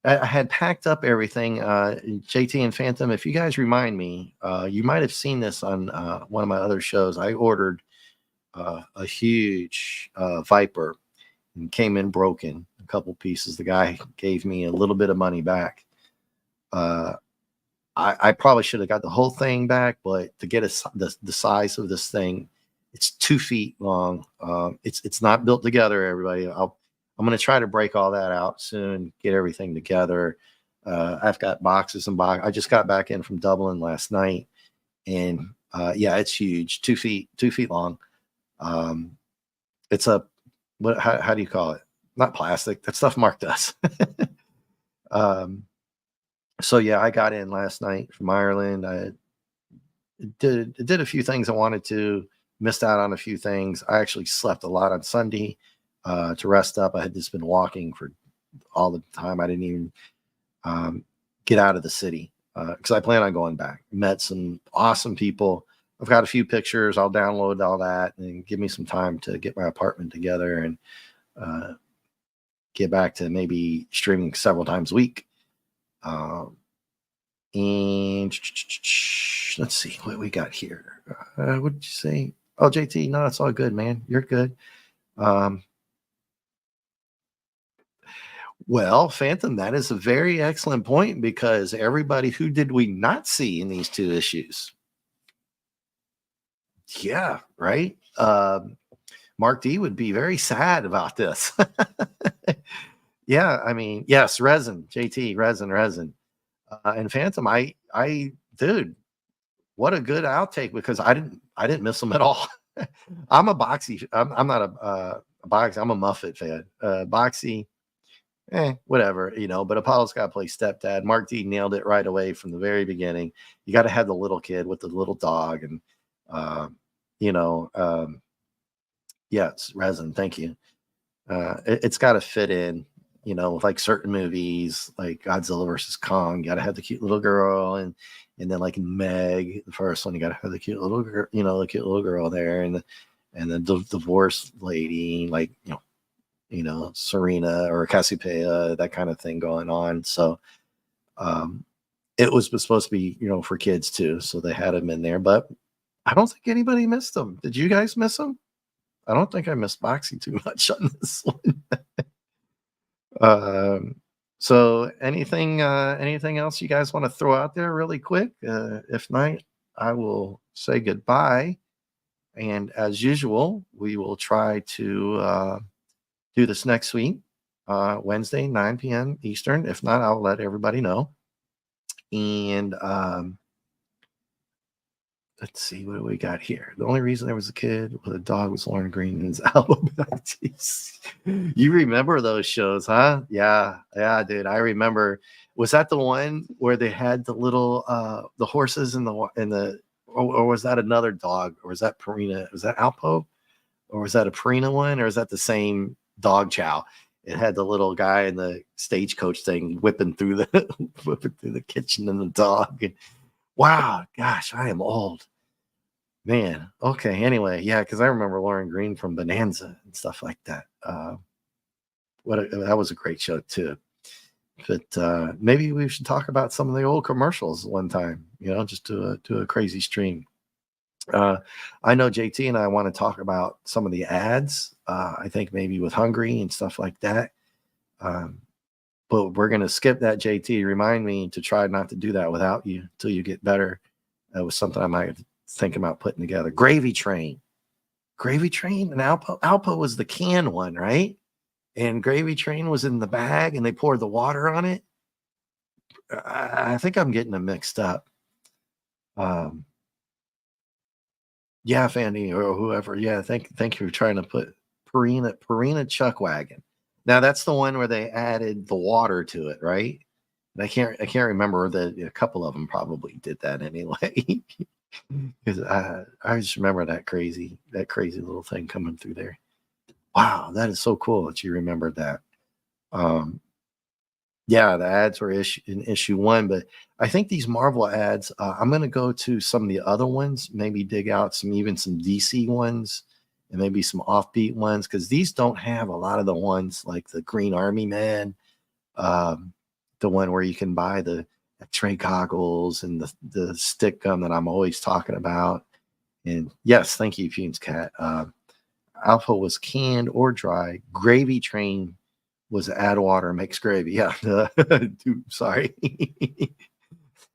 had packed up everything. JT and Phantom, if you guys remind me, you might have seen this on one of my other shows. I ordered a huge Viper, and came in broken, a couple pieces. The guy gave me a little bit of money back. I probably should have got the whole thing back, but to get the size of this thing, it's 2 feet long. It's not built together, everybody. I'm going to try to break all that out soon, get everything together. I've got boxes and boxes. I just got back in from Dublin last night, and yeah, it's huge, 2 feet long. It's how do you call it? Not plastic. That stuff Mark does. So yeah, I got in last night from Ireland. I did a few things I wanted to, missed out on a few things. I actually slept a lot on Sunday to rest up. I had just been walking for all the time. I didn't even get out of the city because I plan on going back. Met some awesome people. I've got a few pictures. I'll download all that and give me some time to get my apartment together and get back to maybe streaming several times a week. And let's see what we got here. What did you say? Oh, JT, no, it's all good, man. You're good. Well, Phantom, that is a very excellent point, because everybody, who did we not see in these 2 issues? Yeah, right. Mark D would be very sad about this. Yeah, I mean, yes, Resin, JT, Resin. And Phantom, dude, what a good outtake, because I didn't miss them at all. I'm a Boxy. I'm not a Boxy. I'm a Muffet fan. Boxy, whatever, But Apollo's got to play stepdad. Mark D nailed it right away from the very beginning. You got to have the little kid with the little dog, and yeah, it's Resin. Thank you. It's got to fit in. With like certain movies like Godzilla versus Kong, you got to have the cute little girl, and then like in Meg, the first one, you got to have the cute little girl, the cute little girl there, and the divorced lady, like Serena or Cassiopeia, that kind of thing going on. So it was supposed to be, for kids too, so they had them in there. But I don't think anybody missed them. Did you guys miss them? I don't think I missed Boxy too much on this one. Um, so anything else you guys want to throw out there really quick? If not, I will say goodbye. And as usual, we will try to do this next week, Wednesday, 9 p.m. Eastern. If not, I'll let everybody know. And let's see, what do we got here? The only reason there was a kid with a dog was Lauren Green and his album. You remember those shows, huh? Yeah, dude. I remember. Was that the one where they had the little the horses in the or was that another dog? Or was that Purina? Was that Alpo? Or was that a Purina one? Or is that the same dog chow? It had the little guy in the stagecoach thing whipping through the kitchen and the dog. And, wow, gosh, I am old. Man, okay, anyway, yeah, because I remember Lauren Green from Bonanza and stuff like that. That was a great show too. But maybe we should talk about some of the old commercials one time, just do a crazy stream. I know JT and I want to talk about some of the ads. I think maybe with Hungry and stuff like that. But we're going to skip that, JT. Remind me to try not to do that without you until you get better. That was something I might think about putting together. Gravy Train and Alpo was the can one, right? And Gravy Train was in the bag and they poured the water on it. I think I'm getting them mixed up. Yeah, Fanny or whoever. Yeah, thank you for trying to put Purina Chuck Wagon. Now that's the one where they added the water to it, right? And I can't remember that a couple of them probably did that anyway. Because I just remember that crazy little thing coming through there. Wow, that is so cool that you remembered that. Yeah, the ads were in issue 1, but I think these Marvel ads, I'm going to go to some of the other ones, maybe dig out some DC ones and maybe some offbeat ones, because these don't have a lot of the ones like the Green Army Man, the one where you can buy the X-ray goggles and the stick gun that I'm always talking about. And yes, thank you, Fumes Cat. Alpha was canned or dry. Gravy Train was add water, makes gravy. Yeah. Dude, sorry.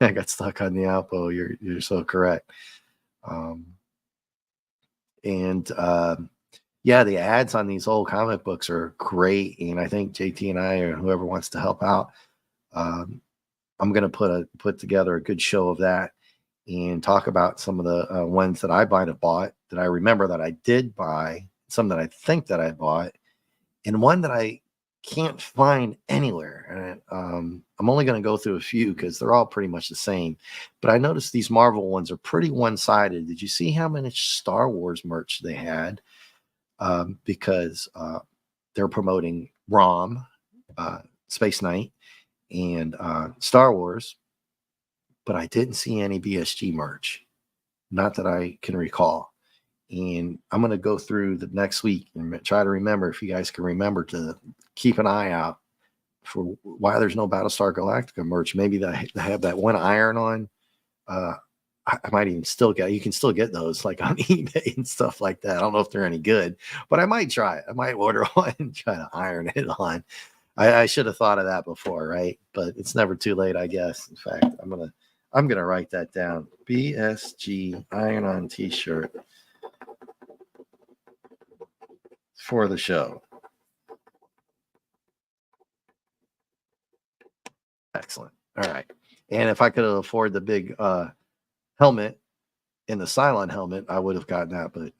I got stuck on the Alpo. You're so correct. Yeah, the ads on these old comic books are great. And I think JT and I, or whoever wants to help out, I'm going to put together a good show of that and talk about some of the ones that I might have bought, that I remember that I did buy, some that I think that I bought, and one that I can't find anywhere. And I'm only going to go through a few because they're all pretty much the same. But I noticed these Marvel ones are pretty one-sided. Did you see how many Star Wars merch they had? Because they're promoting ROM, Space Knight, and Star Wars. But I didn't see any BSG merch. Not that I can recall. And I'm going to go through the next week and try to remember, if you guys can remember, to keep an eye out for why there's no Battlestar Galactica merch. Maybe they have that one iron on. I might even you can still get those like on eBay and stuff like that. I don't know if they're any good, but I might try it. I might order one and try to iron it on. I should have thought of that before, right? But it's never too late, I guess. In fact, I'm gonna write that down. BSG iron-on T-shirt for the show. Excellent. All right. And if I could afford the big helmet and the Cylon helmet, I would have gotten that. But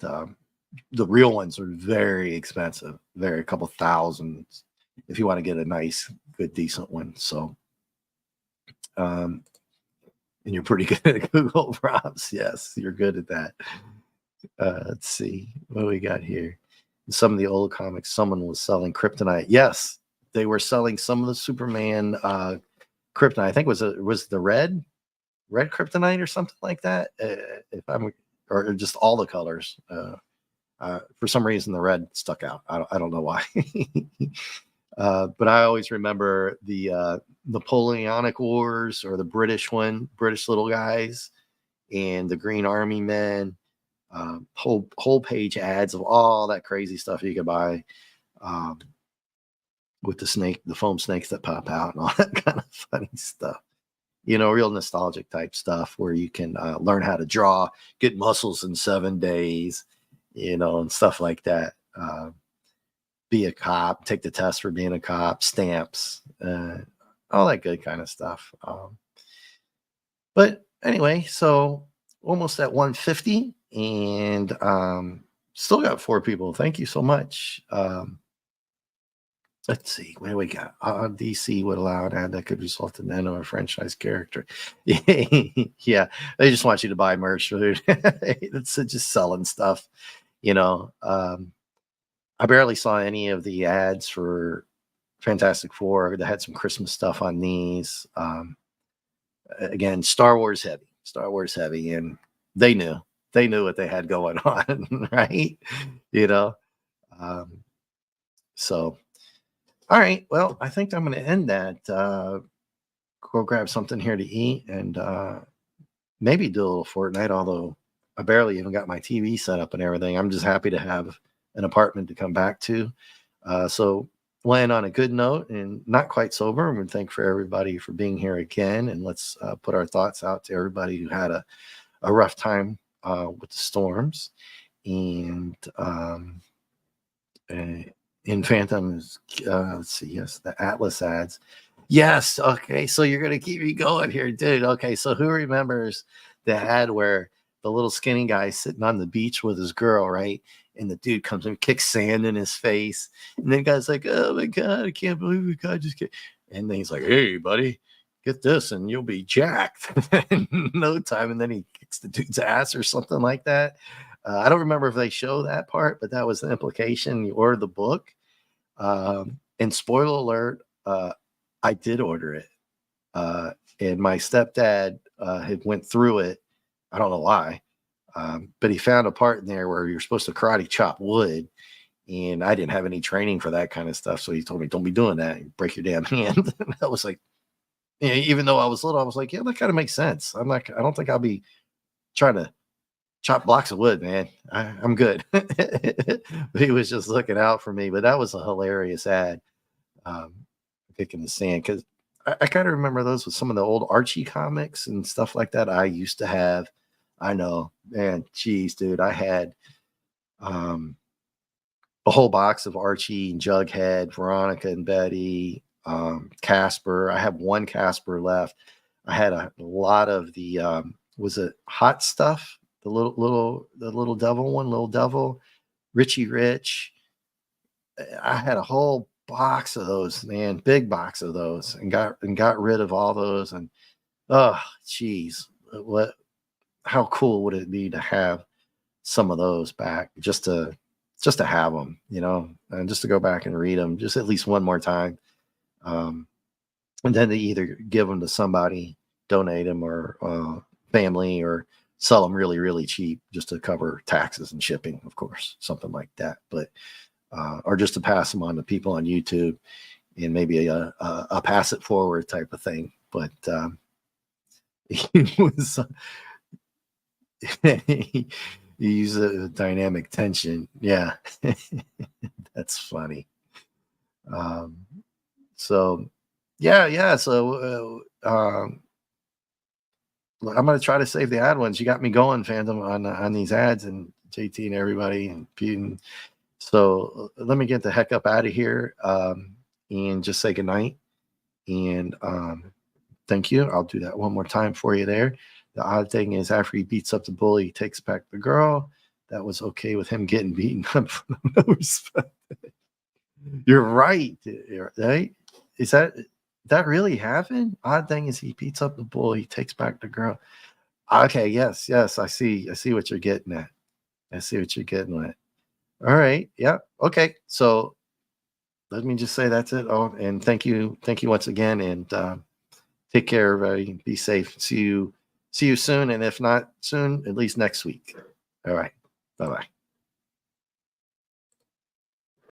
the real ones are very expensive. They're a couple thousands if you want to get a nice, good, decent one. So, and you're pretty good at Google props. Yes, you're good at that. Let's see what do we got here. Some of the old comics, someone was selling kryptonite. Yes, they were selling some of the Superman kryptonite. I think was the red kryptonite or something like that. Or just all the colors. For some reason, the red stuck out. I don't know why. But I always remember the Napoleonic Wars, or the British one, British little guys, and the Green Army men. Whole page ads of all that crazy stuff you could buy, um, with the foam snakes that pop out, and all that kind of funny stuff. Real nostalgic type stuff where you can learn how to draw, get muscles in 7 days, and stuff like that. Be a cop, take the test for being a cop, stamps, all that good kind of stuff. But anyway, so almost at 150, and still got 4 people. Thank you so much. Let's see, what do we got? DC would allow an ad that could result in the end of a franchise character. Yeah, they just want you to buy merch, dude. It's just selling stuff, I barely saw any of the ads for Fantastic Four. They had some Christmas stuff on these. Again, Star Wars heavy, and they knew what they had going on, right? You know, um, so all right. Well, I think I'm going to end that. Go grab something here to eat, and maybe do a little Fortnite. Although I barely even got my TV set up and everything. I'm just happy to have an apartment to come back to. So land on a good note and not quite sober. And thank for everybody for being here again. And let's put our thoughts out to everybody who had a rough time with the storms. And in Phantom, let's see, yes, the Atlas ads. Yes, okay, so you're gonna keep me going here, dude. Okay, so who remembers the ad where the little skinny guy sitting on the beach with his girl, right? And the dude comes and kicks sand in his face, and then the guy's like, "Oh my god, I can't believe we got just." And then he's like, "Hey, buddy, get this, and you'll be jacked in no time." And then he kicks the dude's ass or something like that. I don't remember if they show that part, but that was the implication. You ordered the book. And spoiler alert, I did order it. And my stepdad had went through it. I don't know why, but he found a part in there where you're supposed to karate chop wood. And I didn't have any training for that kind of stuff. So he told me, don't be doing that. You break your damn hand. And I was like, even though I was little, I was like, yeah, that kind of makes sense. I don't think I'll be trying to chop blocks of wood, man. I'm good. But he was just looking out for me. But that was a hilarious ad, kicking the sand, because I kind of remember those with some of the old Archie comics and stuff like that I used to have. I know, man. Geez, dude, I had a whole box of Archie and Jughead, Veronica and Betty, Casper. I have one Casper left. I had a lot of the was it Hot Stuff? The little devil one, little devil, Richie Rich. I had a whole box of those, man, big box of those, and got rid of all those. And oh, geez, how cool would it be to have some of those back, just to have them, and just to go back and read them just at least one more time, and then to either give them to somebody, donate them, or family, or sell them really, really cheap just to cover taxes and shipping, of course, something like that. But or just to pass them on to people on YouTube, and maybe a pass it forward type of thing. But he was he used a dynamic tension. Yeah, that's funny. So yeah. So I'm going to try to save the ad ones. You got me going, Phantom, on these ads, and JT and everybody and Pete. And so let me get the heck up out of here, and just say goodnight. And thank you. I'll do that one more time for you there. The odd thing is, after he beats up the bully, he takes back the girl. That was okay with him getting beaten up for no respect. You're right. Right? Is that really happened? Odd thing is, he beats up the bull, he takes back the girl. Okay, yes, I see what you're getting at. I see what you're getting at. All right, yeah, okay. So let me just say that's it. Oh, and thank you once again, and take care, everybody. Be safe. See you soon, and if not soon, at least next week. All right, bye bye.